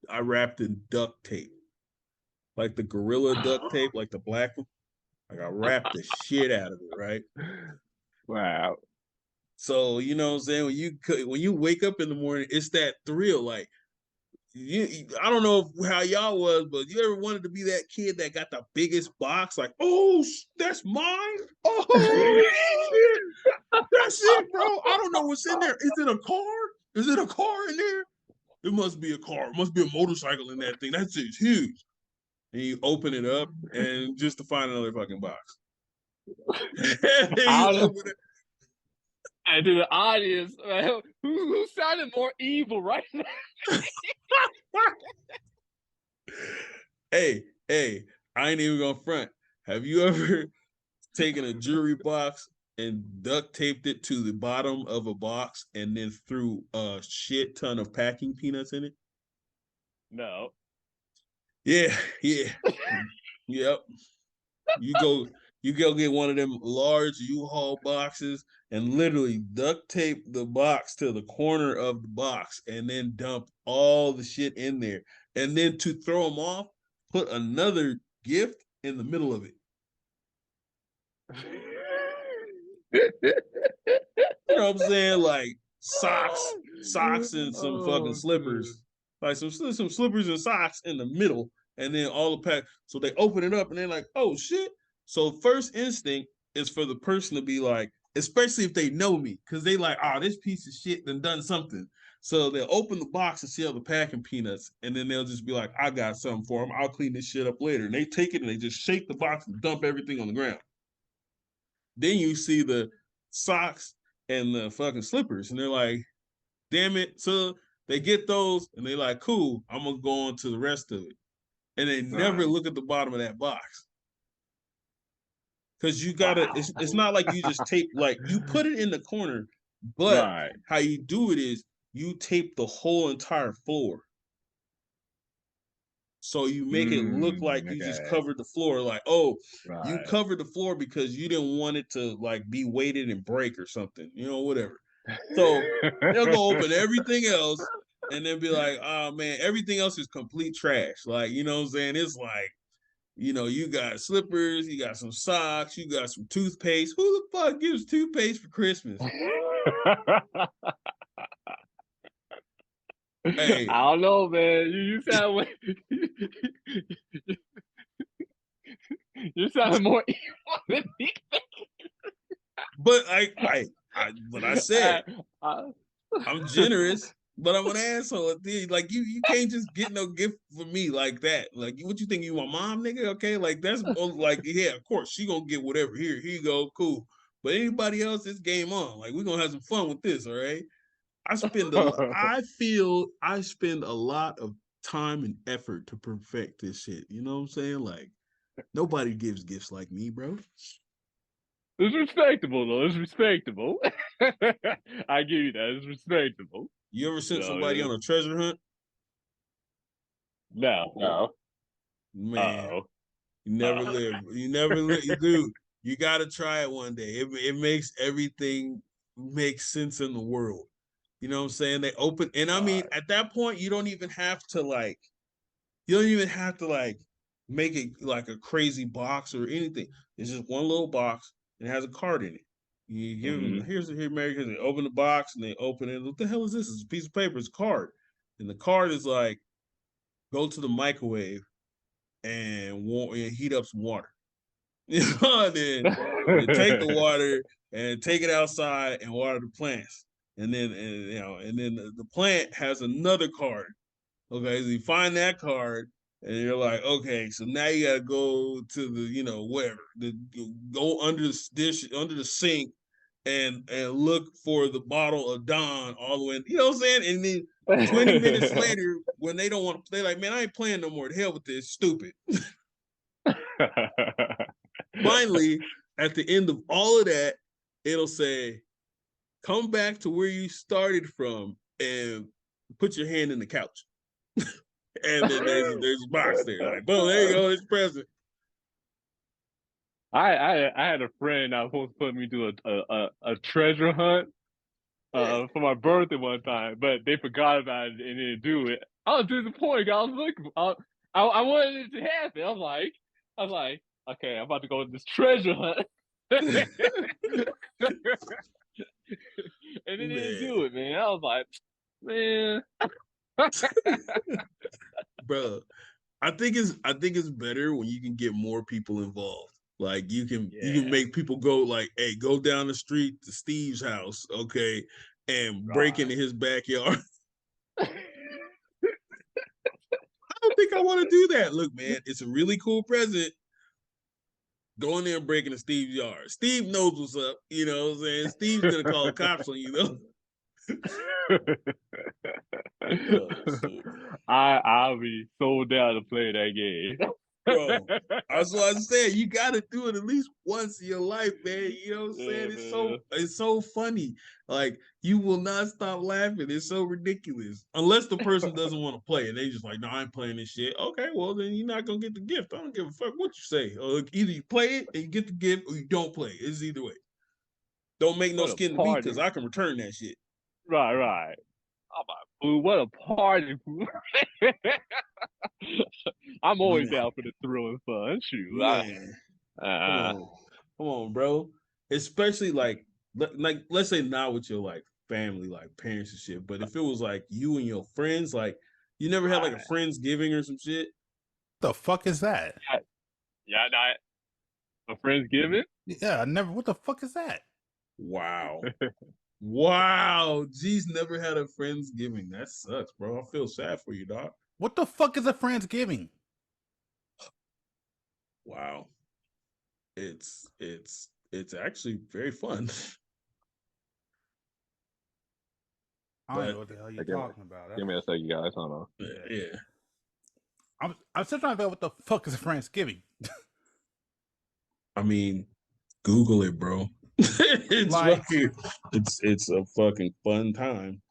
I wrapped in duct tape, like the gorilla duct tape, like the black one. Like I wrapped the shit out of it, right? Wow. So you know what I'm saying, when you wake up in the morning, it's that thrill. Like I don't know how y'all was, but you ever wanted to be that kid that got the biggest box? Like, oh, that's mine. Oh shit, that's it, bro. I don't know what's in there. Is it a car? Is it a car in there? It must be a car. It must be a motorcycle in that thing. That's just huge. And you open it up, and just to find another fucking box. And you I don't know. open it. And to the audience, who sounded more evil right now? Hey, I ain't even gonna front. Have you ever taken a jewelry box and duct taped it to the bottom of a box and then threw a shit ton of packing peanuts in it? No. Yeah, yep. You go get one of them large U-Haul boxes and literally duct tape the box to the corner of the box and then dump all the shit in there. And then to throw them off, put another gift in the middle of it. You know what I'm saying? Like socks and some fucking slippers. Like some slippers and socks in the middle, and then all the pack. So they open it up and they're like, oh shit. So first instinct is for the person to be like, especially if they know me, because they like, oh, this piece of shit done something. So they'll open the box and see all the packing peanuts, and then they'll just be like, I got something for them. I'll clean this shit up later. And they take it and they just shake the box and dump everything on the ground. Then you see the socks and the fucking slippers, and they're like, damn it. So they get those and they're like, cool, I'm gonna go on to the rest of it. And they never look at the bottom of that box. Cause you gotta, it's not like you just tape, like you put it in the corner, but how you do it is you tape the whole entire floor. So you make it look like you just covered the floor. Like, oh, you covered the floor because you didn't want it to like be weighted and break or something, whatever. So they'll go open everything else and then be like, oh man, everything else is complete trash. Like, you know what I'm saying? It's like You got slippers, you got some socks, you got some toothpaste. Who the fuck gives toothpaste for Christmas? Hey, I don't know, man. You sound like you sound more evil than me. but but I said I- I'm generous, but I'm an asshole. Like you can't just get no gift for me like that. Like what you think you my mom, nigga? Okay, like that's like yeah, of course she gonna get whatever. Here you go, cool. But anybody else, it's game on. Like we're gonna have some fun with this, all right? I feel I spend a lot of time and effort to perfect this shit. You know what I'm saying? Like nobody gives gifts like me, bro. It's respectable though. It's respectable. I give you that. It's respectable. You ever sent So, somebody on a treasure hunt? no. Man, Oh. you never live. You never live, dude. You got to try it one day. It makes everything make sense in the world. You know what I'm saying? They open, and I mean, at that point, you don't even have to like make it like a crazy box or anything. It's just one little box and it has a card in it. You give them here, Mary. They open the box and they open it. What the hell is this? It's a piece of paper. It's a card, and the card is like, go to the microwave and heat up some water. You know, and then take the water and take it outside and water the plants. And then the plant has another card. Okay, so you find that card and you're like, okay, so now you gotta go to the, whatever, go under the dish, under the sink and look for the bottle of Don all the way, you know what I'm saying? And then 20 minutes later, when they don't want to play, like, man, I ain't playing no more. The hell with this, stupid. Finally, at the end of all of that, it'll say, come back to where you started from and put your hand in the couch. And then there's a box there. Like, boom, there you go, it's present. I had a friend that was supposed to put me through a treasure hunt for my birthday one time, but they forgot about it and didn't do it. I was disappointed. I was looking. I wanted it to happen. I was like, okay, I'm about to go to this treasure hunt, and they didn't do it, man. I was like, man, bro. I think it's better when you can get more people involved. Like you can make people go like, hey, go down the street to Steve's house, okay, and break into his backyard. I don't think I want to do that. Look, man, it's a really cool present. Going there and breaking into Steve's yard. Steve knows what's up, you know what I'm saying? Steve's gonna call the cops on you, though. I'll be so down to play that game. Bro, that's what I said. You gotta do it at least once in your life, man. You know what I'm saying? It's so funny. Like you will not stop laughing. It's so ridiculous. Unless the person doesn't want to play and they just like, no, I ain't playing this shit. Okay, well then you're not gonna get the gift. I don't give a fuck what you say. Either you play it and you get the gift, or you don't play. It's either way. Don't make no skin to me because I can return that shit. Right. I'm like, fool, what a party, fool. I'm always down for the thrill and fun. Shoot. Man. Come on, bro. Especially like let's say not with your like family, like parents and shit, but if it was like you and your friends, like you never had like a Friendsgiving or some shit. The fuck is that? Yeah, a Friendsgiving? Yeah, I never. What the fuck is that? Wow. Wow. G's never had a Friendsgiving. That sucks, bro. I feel sad for you, dog. What the fuck is a Friendsgiving? Wow. It's actually very fun. I don't know what the hell you're talking about. Give me a second, guys. Hold on. Yeah. I'm still trying to figure out what the fuck is a Friendsgiving. I mean, Google it, bro. It's like, it's a fucking fun time.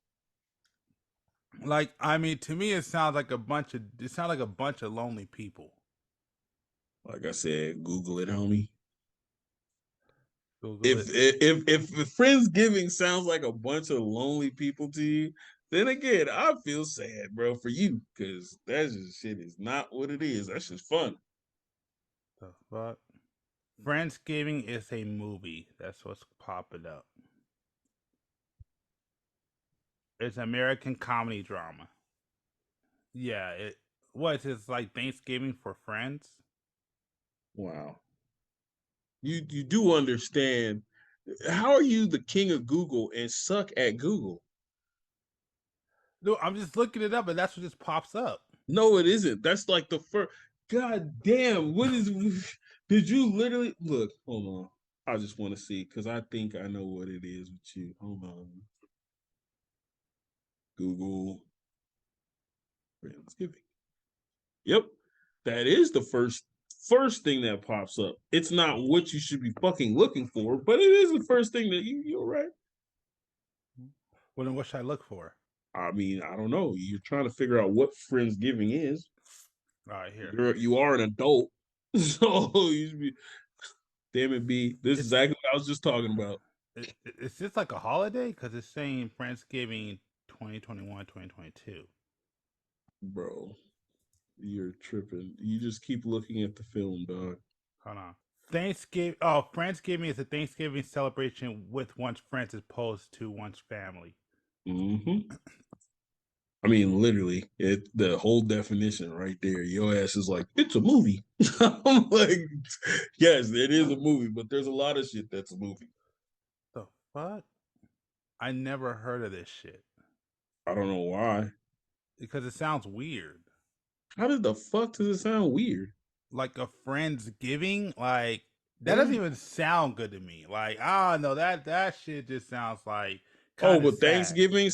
Like, I mean, to me, it sounds like a bunch of lonely people. Like I said, Google it, homie. Google if Friendsgiving sounds like a bunch of lonely people to you, then again, I feel sad, bro, for you, because that just shit is not what it is. That's just fun. The fuck? Friendsgiving is a movie. That's what's popping up. It's an American comedy drama. Yeah, it what is it like Thanksgiving for friends? Wow. You do understand. How are you the king of Google and suck at Google? No, I'm just looking it up and that's what just pops up. No, it isn't. That's like the first. God damn! What is? Did you literally look? Hold on. I just want to see because I think I know what it is with you. Hold on. Google Friendsgiving. Yep, that is the first thing that pops up. It's not what you should be fucking looking for, but it is the first thing that you're right. Well, then what should I look for? I mean, I don't know. You're trying to figure out what Friendsgiving is. All right, here. You are an adult, so you should be. Damn it, B. This is exactly what I was just talking about. Is this like a holiday? Because it's saying Friendsgiving 2021, 2022. Bro, you're tripping. You just keep looking at the film, dog. Hold on. Thanksgiving. Oh, Friendsgiving is a Thanksgiving celebration with one's friends as opposed to one's family. Mm-hmm. I mean, literally, the whole definition right there. Your ass is like, it's a movie. I'm like, yes, it is a movie, but there's a lot of shit that's a movie. The fuck? I never heard of this shit. I don't know why. Because it sounds weird. How the fuck does it sound weird? Like a Friendsgiving? Like, that doesn't even sound good to me. Like, no, that shit just sounds like. Oh, but sad. Thanksgiving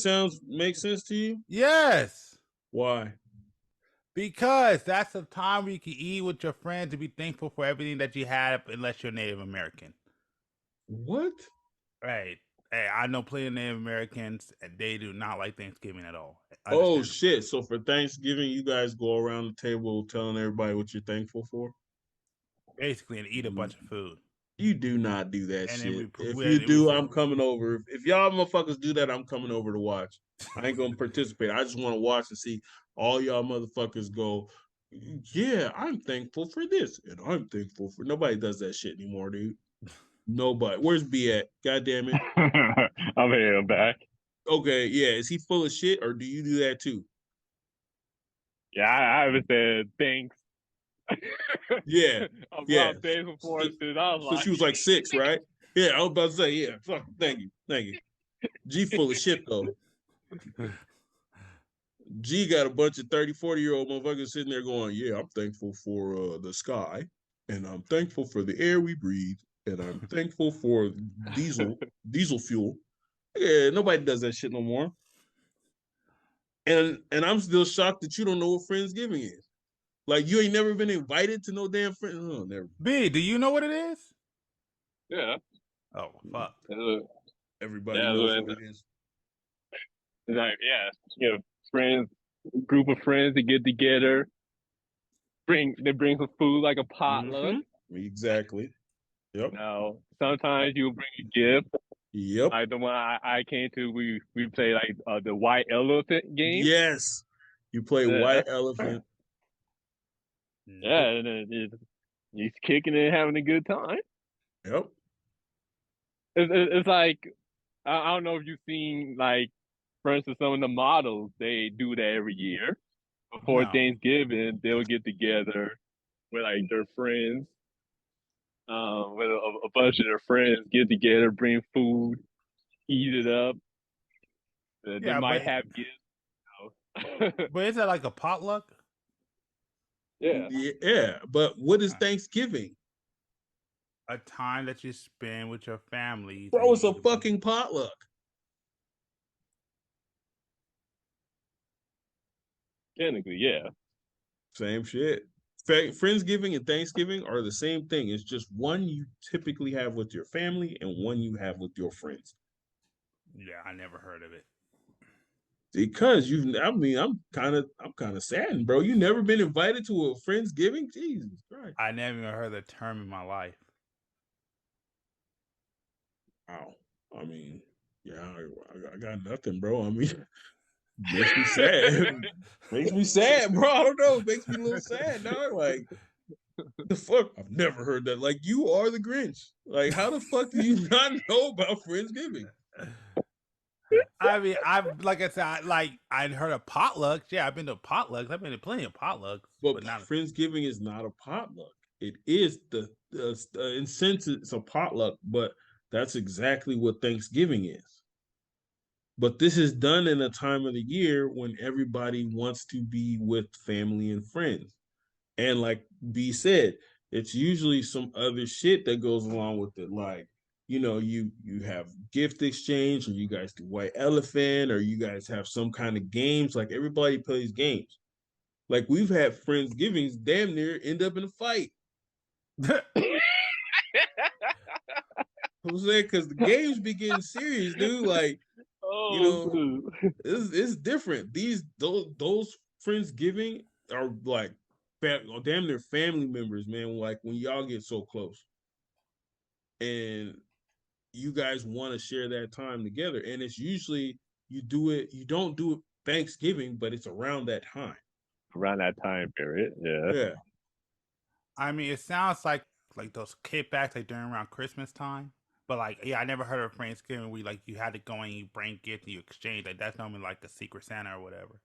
makes sense to you? Yes. Why? Because that's the time where you can eat with your friends and be thankful for everything that you have, unless you're Native American. What? Right. Hey, I know plenty of Native Americans, and they do not like Thanksgiving at all. Oh, shit. So for Thanksgiving, you guys go around the table telling everybody what you're thankful for? Basically, and eat a bunch of food. You do not do that And shit. If you do, say, I'm coming over. If y'all motherfuckers do that, I'm coming over to watch. I ain't gonna participate. I just want to watch and see all y'all motherfuckers go, yeah, I'm thankful for this. And I'm thankful for nobody does that shit anymore, dude. Nobody. Where's B at? God damn it. I'm here, I'm back. Okay, yeah. Is he full of shit or do you do that too? Yeah, I haven't said thanks. Yeah. Yeah. I'm thankful for it since I was so she was like 6, right? Yeah, I was about to say, yeah. Fuck, thank you. Thank you. G full of shit though. G got a bunch of 30, 40-year-old motherfuckers sitting there going, yeah, I'm thankful for the sky, and I'm thankful for the air we breathe, and I'm thankful for diesel fuel. Yeah, nobody does that shit no more. And I'm still shocked that you don't know what Friendsgiving is. Like, you ain't never been invited to no damn friend. Oh, never. B, do you know what it is? Yeah. Oh, fuck. Everybody knows what it is. Like, yeah, you know, friends, group of friends that get together, bring some food like a potluck. Mm-hmm. Exactly. Yep. Now, sometimes you'll bring a gift. Yep. Like the one I came to, we play like the white elephant game. Yes. You play white elephant. Yeah, and he's kicking it and having a good time. Yep. It's like, I don't know if you've seen, like, for instance, some of the models, they do that every year. Before Thanksgiving, they'll get together with like their friends, with a bunch of their friends get together, bring food, eat it up. They might have gifts. But is that like a potluck? Yeah. Yeah, but what is Thanksgiving? A time that you spend with your family. Bro, it's a fucking potluck. Technically, yeah. Same shit. Friendsgiving and Thanksgiving are the same thing. It's just one you typically have with your family and one you have with your friends. Yeah, I never heard of it. Because I'm kind of saddened, bro. You never been invited to a Friendsgiving? Jesus Christ. I never even heard the term in my life. Wow. I mean, yeah, I got nothing, bro. I mean, makes me sad. Makes me sad, bro. I don't know. It makes me a little sad, dog. Like, The fuck? I've never heard that. Like, you are the Grinch. Like, how the fuck do you not know about Friendsgiving? I mean, like I said, I'd heard of potlucks. Yeah, I've been to potlucks. I've been to plenty of potlucks, But but not. Friendsgiving is not a potluck. It is in sense it's a potluck, but that's exactly what Thanksgiving is. But this is done in a time of the year when everybody wants to be with family and friends. And like B said, it's usually some other shit that goes along with it. Like, you have gift exchange, or you guys do white elephant, or you guys have some kind of games. Like, everybody plays games. Like, we've had Friendsgivings damn near end up in a fight. I'm saying, because the games be getting serious, dude. Like, it's different. Those Friendsgiving are like damn near family members, man. Like, when y'all get so close, and you guys want to share that time together, and it's usually you don't do it Thanksgiving, but it's around that time. Around that time period, yeah. Yeah. I mean, it sounds like those kickbacks like during around Christmas time. But like, yeah, I never heard of Friendsgiving where like you had to go and you bring gifts and you exchange. Like that's normally like the Secret Santa or whatever.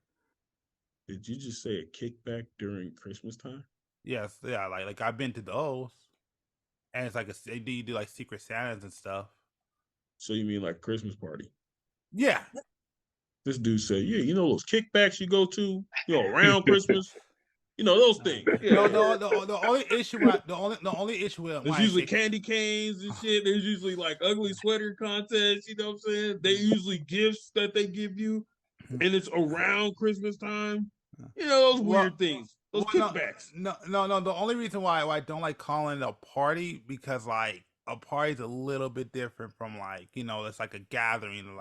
Did you just say a kickback during Christmas time? Yes, yeah, like I've been to those, and it's like they do like Secret Santas and stuff. So you mean like Christmas party? Yeah. This dude said, yeah, those kickbacks you go to, around Christmas, those things. Yeah. No, the only issue with the only issue with there's usually candy canes and shit. There's usually like ugly sweater contests. You know what I'm saying? They usually gifts that they give you, and it's around Christmas time. Those weird things. Those kickbacks. No. The only reason why I don't like calling it a party because like a party is a little bit different from like it's like a gathering of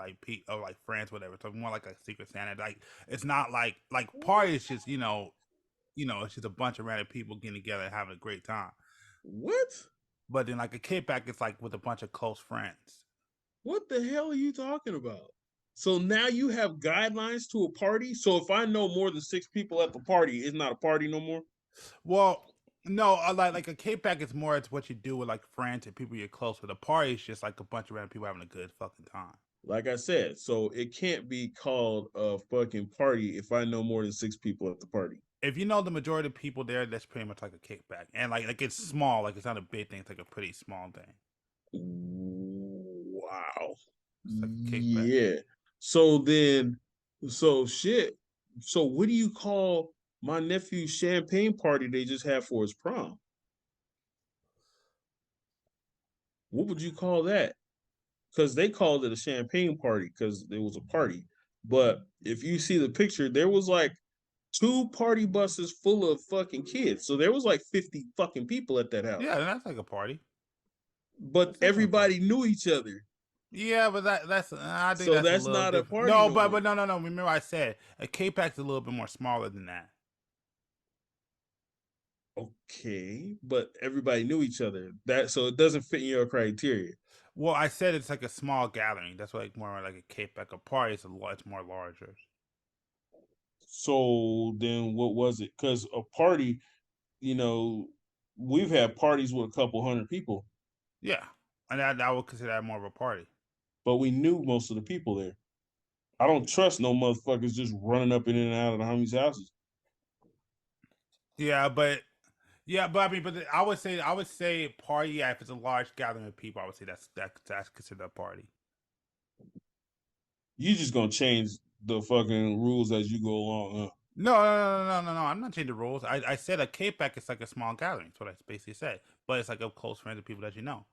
like friends, whatever. So more like a Secret Santa. Like it's not like party is just it's just a bunch of random people getting together and having a great time. What? But then like a kickback is like with a bunch of close friends. What the hell are you talking about? So now you have guidelines to a party. So if I know more than 6 people at the party, it's not a party no more. Well, no, like a kickback is more it's what you do with like friends and people you're close with. A party is just like a bunch of random people having a good fucking time. Like I said, so it can't be called a fucking party if I know more than 6 people at the party. If you know the majority of people there, that's pretty much like a kickback, and like it's small, like it's not a big thing. It's like a pretty small thing. Wow. Like yeah. So shit. So what do you call my nephew's champagne party they just had for his prom? What would you call that? Because they called it a champagne party because it was a party. But if you see the picture, there was like 2 party buses full of fucking kids. So there was like 50 fucking people at that house. Yeah, that's like a party. But everybody knew each other. Yeah, but that's I think so that's not different. A party. No, but no. Remember I said a kickback's a little bit more smaller than that. Okay, but everybody knew each other. So it doesn't fit in your criteria. Well, I said it's like a small gathering. That's like more like a kickback. A party is it's more larger. So then what was it? Because a party, we've had parties with a couple hundred people. Yeah, and I would consider that more of a party. But we knew most of the people there. I don't trust no motherfuckers just running up in and out of the homies' houses. Yeah, but I mean, I would say party. Yeah, if it's a large gathering of people, I would say that's considered a party. You just gonna change the fucking rules as you go along, huh? No. I'm not changing the rules. I said a kickback is like a small gathering. That's what I basically said. But it's like a close friends of people that you know.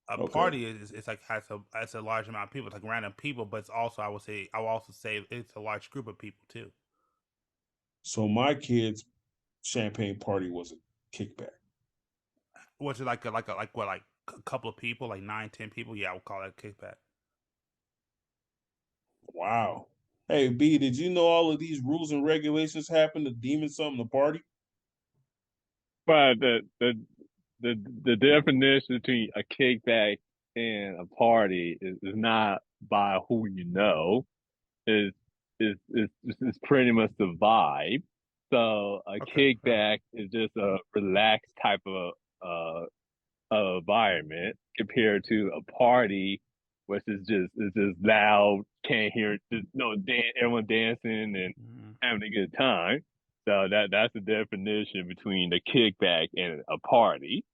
A party is like has a large amount of people. It's like random people, but it's also I will also say it's a large group of people too. So my kids' champagne party was a kickback. Was it like a couple of people, like 9-10 people? Yeah, I would call that a kickback. Wow. Hey B, did you know all of these rules and regulations happen to demon something to party? But the definition between a kickback and a party is not by who you know. Is pretty much the vibe. So a Okay. kickback is just a relaxed type of environment compared to a party, which is just loud, can't hear, just everyone dancing and Mhm. having a good time. So that's the definition between the kickback and a party.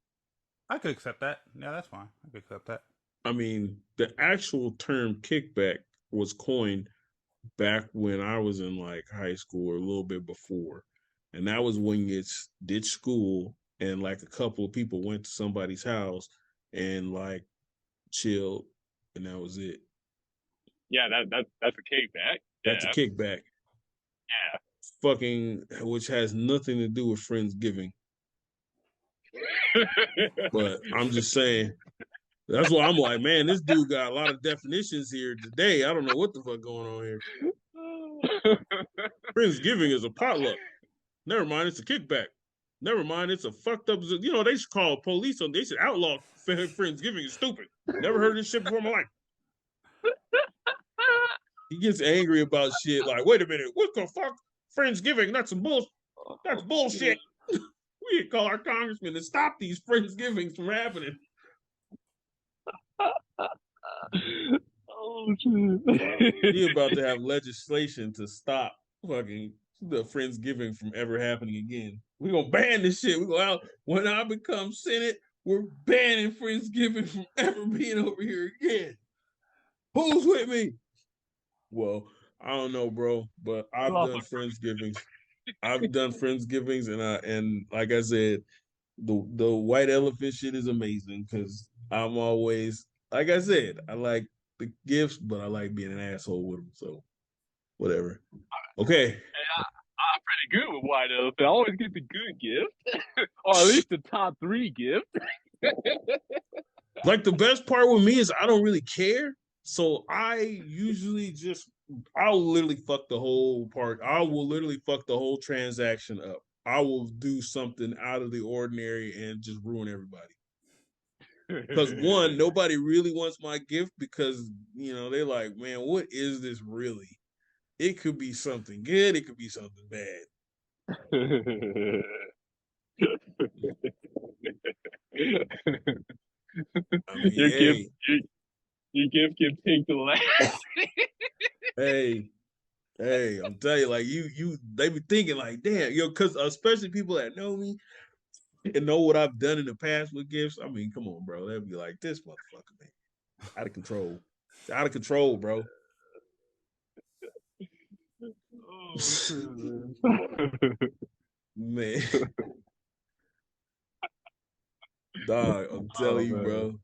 I could accept that. Yeah, that's fine. I could accept that. I mean, the actual term kickback was coined back when I was in like high school or a little bit before. And that was when you ditched school and like a couple of people went to somebody's house and like chilled, and that was it. Yeah, that's a kickback. That's a Yeah, kickback. Fucking, which has nothing to do with Friendsgiving. But I'm just saying, that's why I'm like, man, this dude got a lot of definitions here today. I don't know what the fuck going on here. Friendsgiving is a potluck. Never mind, it's a kickback. Never mind, it's a fucked up. You know, they should call police on. They should outlaw Friendsgiving. Is stupid. Never heard this shit before in my life. He gets angry about shit like, wait a minute, what the fuck? Friendsgiving? That's some bullshit. That's bullshit. We could call our congressman to stop these Friendsgivings from happening. Oh shit! He about to have legislation to stop fucking the Friendsgiving from ever happening again. We're gonna ban this shit. We go out when I become Senate, we're banning Friendsgiving from ever being over here again. Who's with me? Well, I don't know, bro, but I've done Friendsgivings. I've done Friendsgivings, and like I said, the white elephant shit is amazing because I'm always, like I said, I like the gifts, but I like being an asshole with them. So whatever. Okay. I'm pretty good with white elephant. I always get the good gift, or at least the top 3 gifts. Like the best part with me is I don't really care. So I usually I'll literally fuck the whole part. I will literally fuck the whole transaction up. I will do something out of the ordinary and just ruin everybody. Because one, nobody really wants my gift because, you know, they're like, man, what is this really? It could be something good. It could be something bad. I mean, your hey, gift, your gift can take the last. hey, I'm telling you, like they be thinking like, damn, yo, because especially people that know me and know what I've done in the past with gifts. I mean, come on, bro. They'll be like, this motherfucker, man, out of control. It's out of control, bro. Man, dog, I'm telling you, bro.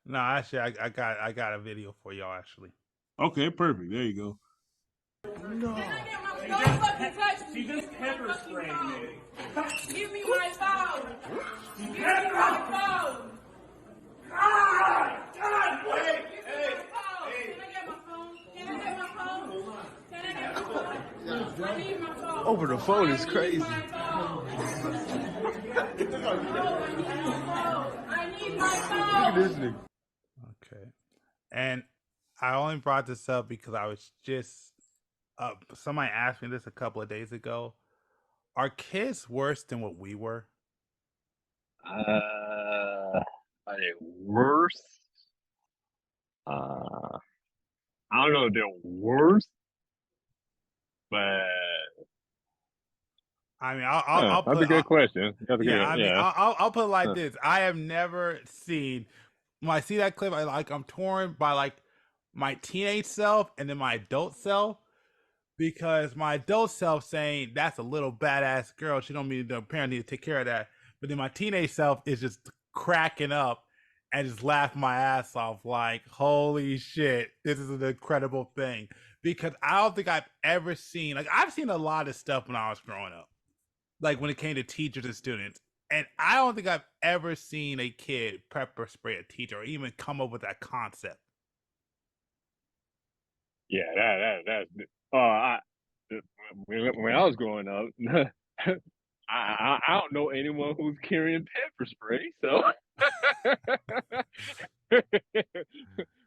No, actually, I got a video for y'all. Actually. Okay, perfect. There you go. No. Don't fucking touch me. She just pepper sprayed me. Give me my phone. Give me my phone. God, wait. Hey. Can I get my phone? Can I get my phone? Can I get my phone? I need my phone. Over the phone is crazy. I need my phone. Look at this nigga. Okay. And I only brought this up because I was just somebody asked me this a couple of days ago. Are kids worse than what we were? Are they worse? I don't know if they're worse, but I mean, I'll that's put a good question. That's a yeah. good, I mean, yeah. I'll put it like this. I have never seen when I see that clip. I'm torn by like my teenage self and then my adult self, because my adult self saying that's a little badass girl. She don't need the parent need to take care of that. But then my teenage self is just cracking up and just laughing my ass off like, holy shit, this is an incredible thing. Because I don't think I've ever seen, like, I've seen a lot of stuff when I was growing up, like when it came to teachers and students. And I don't think I've ever seen a kid pepper spray a teacher or even come up with that concept. Yeah, that's I when I was growing up, I don't know anyone who's carrying pepper spray, so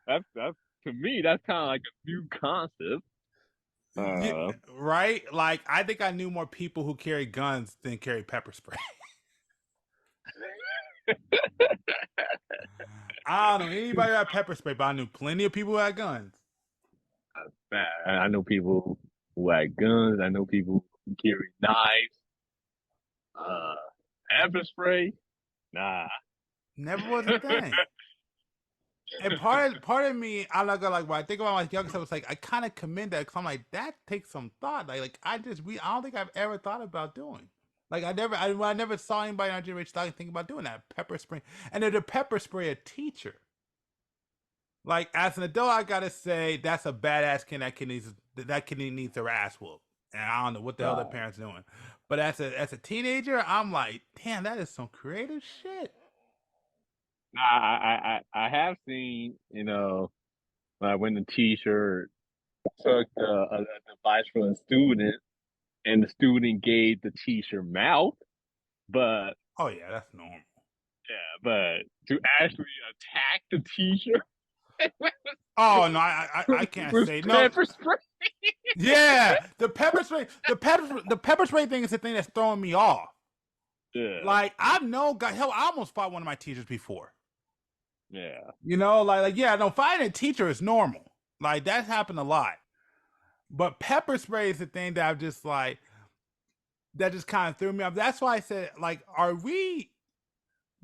that's to me that's kind of like a new concept. Right? Like, I think I knew more people who carry guns than carry pepper spray. I don't know anybody who had pepper spray, but I knew plenty of people who had guns. I know people who had guns. I know people who carry knives. Pepper spray? Nah. Never was a thing. And part of me, I'm not gonna, like, when I think about my younger self, it's like I kind of commend that because I'm like, that takes some thought. I don't think I've ever thought about doing. Like, I never saw anybody in our generation think about doing that pepper spray. And then the pepper spray a teacher. Like, as an adult, I gotta say that's a badass kid. That kid needs their ass whooped. And I don't know what the hell their parents doing. But as a teenager, I'm like, damn, that is some creative shit. I have seen, when the teacher took a advice from a student and the student gave the teacher mouth, but oh yeah, that's normal. Yeah, but to actually attack the teacher. Oh no, I can't say no. Pepper spray. Yeah, the pepper spray thing is the thing that's throwing me off. Yeah, like I've known, hell, I almost fought one of my teachers before. Yeah, fighting a teacher is normal. Like that's happened a lot, but pepper spray is the thing that I've just like that just kind of threw me off. That's why I said, like,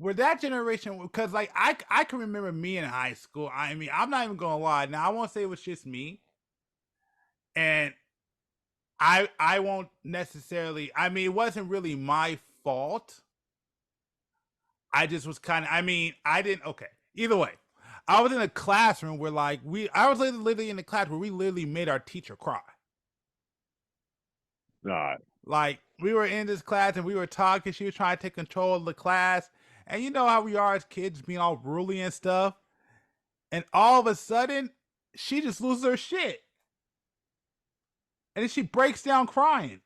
we're that generation, because like I can remember me in high school. I mean, I'm not even gonna lie. Now I won't say it was just me, and I won't necessarily. I mean, it wasn't really my fault. I just was kind of. I mean, I didn't. Okay, either way, I was in a classroom where I was literally in the class where we literally made our teacher cry. Right. Like, we were in this class and we were talking. She was trying to take control of the class. And you know how we are as kids, being all ruly and stuff. And all of a sudden, she just loses her shit. And then she breaks down crying.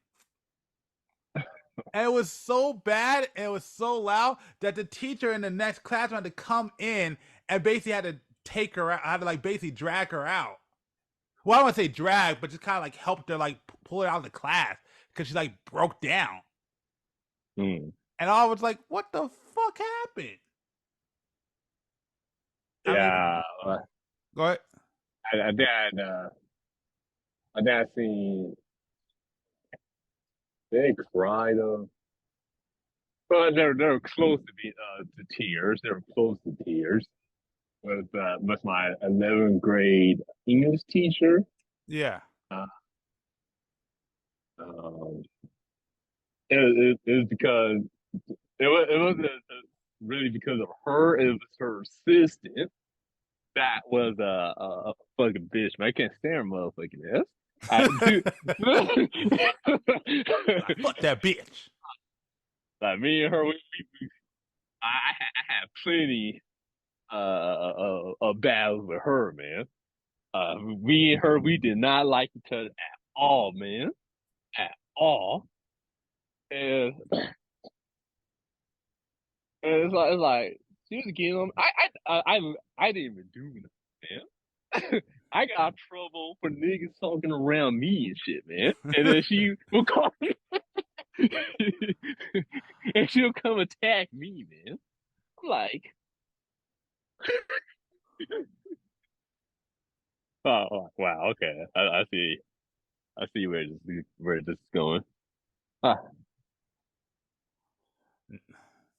And it was so bad, and it was so loud, that the teacher in the next class had to come in and basically had to take her out. I had to basically drag her out. Well, I don't want to say drag, but just kind of helped her pull her out of the class because she broke down. Mm. And I was like, what the fuck happened? Yeah. Go ahead. My dad seen. They cried. But they're close to tears. They were close to tears. With my 11th grade English teacher. Yeah. It was because it wasn't really because of her. It was her assistant that was a fucking bitch. Man, I can't stand motherfucking ass. Fuck that bitch. Like me and her, I had plenty of battles with her, man. We and her, we did not like each other at all, man, at all. And it's like she was getting on. I didn't even do nothing, man. I got trouble for niggas talking around me and shit, man. And then she will call me, and she'll come attack me, man. I'm like, oh wow, okay, I see where this is going.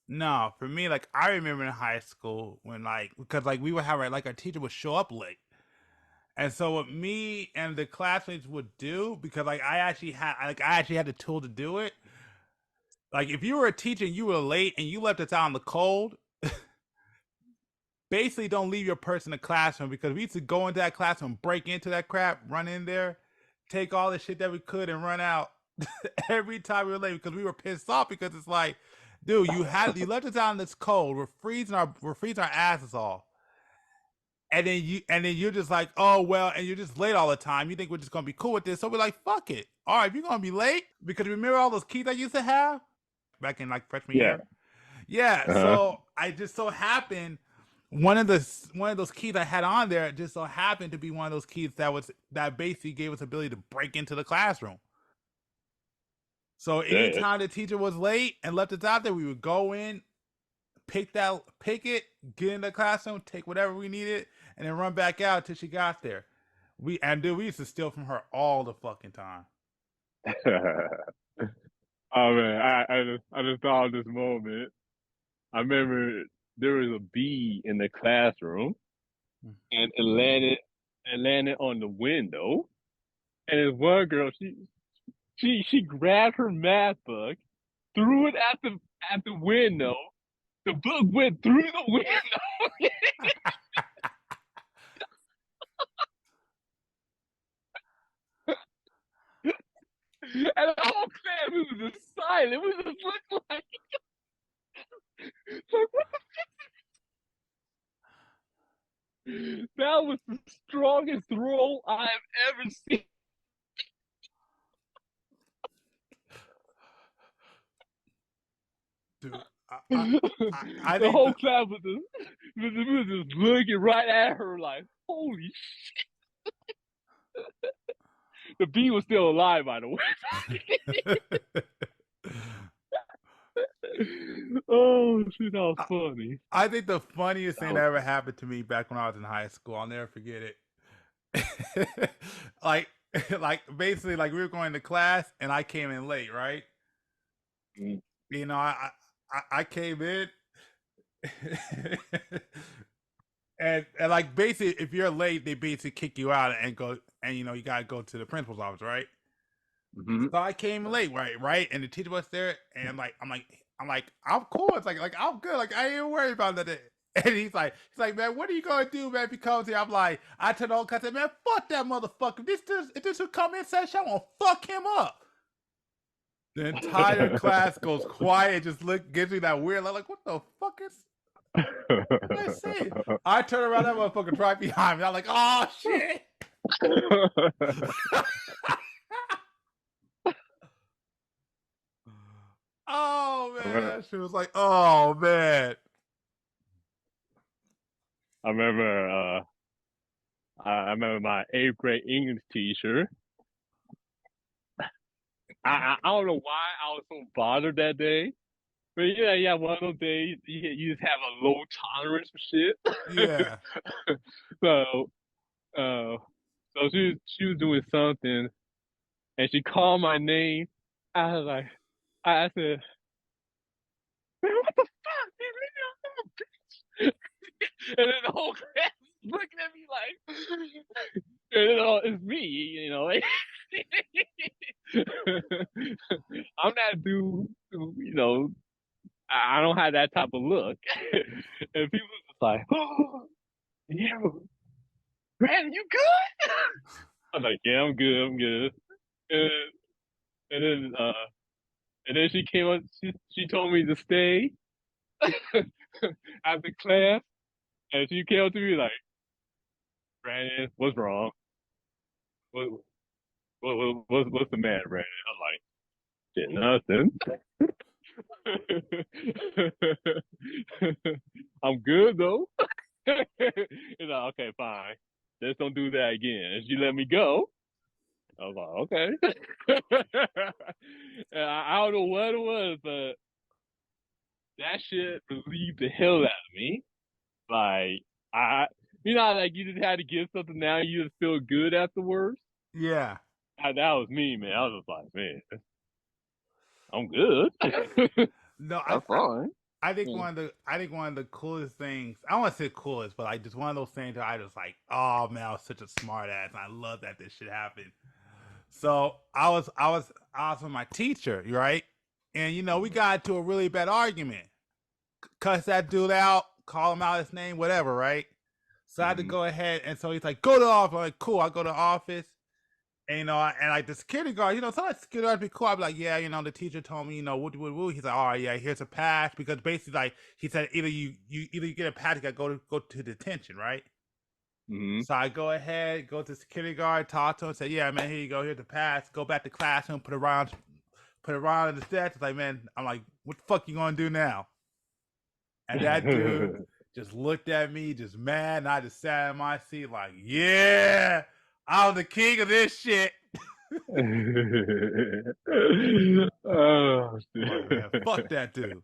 No, for me, I remember in high school when because we would have our teacher would show up late. And so what me and the classmates would do, because I actually had the tool to do it. Like, if you were a teacher and you were late and you left us out in the cold, basically don't leave your purse in the classroom, because we used to go into that classroom, break into that crap, run in there, take all the shit that we could and run out every time we were late, because we were pissed off, because it's like, dude, you left us out in this cold. We're freezing our asses off. And then you're just like, oh well, and you're just late all the time. You think we're just gonna be cool with this? So we're like, fuck it. All right, if you're gonna be late, because remember all those keys I used to have back in freshman year? Yeah. So I just so happened one of those keys I had on there just so happened to be one of those keys that basically gave us the ability to break into the classroom. So anytime the teacher was late and left us out there, we would go in, pick it, get in the classroom, take whatever we needed, and then run back out till she got there. We used to steal from her all the fucking time. Oh man, I just thought of this moment. I remember there was a bee in the classroom, and it landed on the window. And this one girl, she grabbed her math book, threw it at the window. The book went through the window. And the whole class was just silent. We just looked like what the that was the strongest throw I've ever seen. Dude, I the think whole class was just looking right at her like, holy shit. The bee was still alive, by the way. Oh, shit, that was funny. I think the funniest thing that ever happened to me back when I was in high school, I'll never forget it. like basically, like we were going to class and I came in late, right? Mm. You know, I came in and like basically if you're late, they basically kick you out and go and you know you gotta go to the principal's office, right? Mm-hmm. So I came late, right? And the teacher was there, and I'm cool. It's like I'm good. Like I ain't even worried about that. And he's like, man, what are you gonna do, man? If he comes here, I'm like, I told the whole class, man, fuck that motherfucker. If this would come in session, I'm gonna fuck him up. The entire class goes quiet, just gives me that weird look, like, what the fuck is? What did I say? I turn around, that motherfucker right behind me. I'm like, oh shit. Oh man, she was like, oh man. I remember my 8th grade English teacher. I don't know why I was so bothered that day. But yeah, one of those days you just have a low tolerance for shit. Yeah. So she was doing something and she called my name. I was like, I said, man, what the fuck? You leave me alone, bitch. And then the whole class was looking at me like, it's me, you know. I'm that dude who, you know, I don't have that type of look. And people were just like, oh, yeah, Brandon, you good? I'm like, yeah, I'm good. And then she came up, she told me to stay after class. And she came up to me like, Brandon, what's wrong? What's the matter, Brandon? I'm like, shit, nothing. I'm good though. He's like, okay, fine. Just don't do that again. And she let me go. I was like, okay. I don't know what it was, but that shit relieved the hell out of me. Like, like you just had to give something now, you just feel good afterwards. Yeah. That was me, man. I was just like, man, I'm good. No, I'm fine. I think one of the coolest things, I don't want to say coolest, but like just one of those things that I just like, oh man, I was such a smart ass and I love that this shit happened. So I was with my teacher, right? And you know, we got into a really bad argument. Cuss that dude out, call him out his name, whatever, right? So I had to go ahead, and so he's like, go to the office. I'm like, cool, I'll go to the office. And, you know, and like the security guard, you know, sometimes security guard be cool. I'd be like, yeah, you know, the teacher told me, you know, woo. He's like, all right, yeah, here's a pass. Because basically, like, he said, either you get a pass, you gotta go to detention, right? Mm-hmm. So I go ahead, go to the security guard, talk to him, say, yeah, man, here you go, here's the pass. Go back to classroom, put it around in the desk. It's like, man, I'm like, what the fuck you gonna do now? And that dude, just looked at me, just mad, and I just sat in my seat like, yeah, I'm the king of this shit. Oh, I'm like, man, fuck that dude.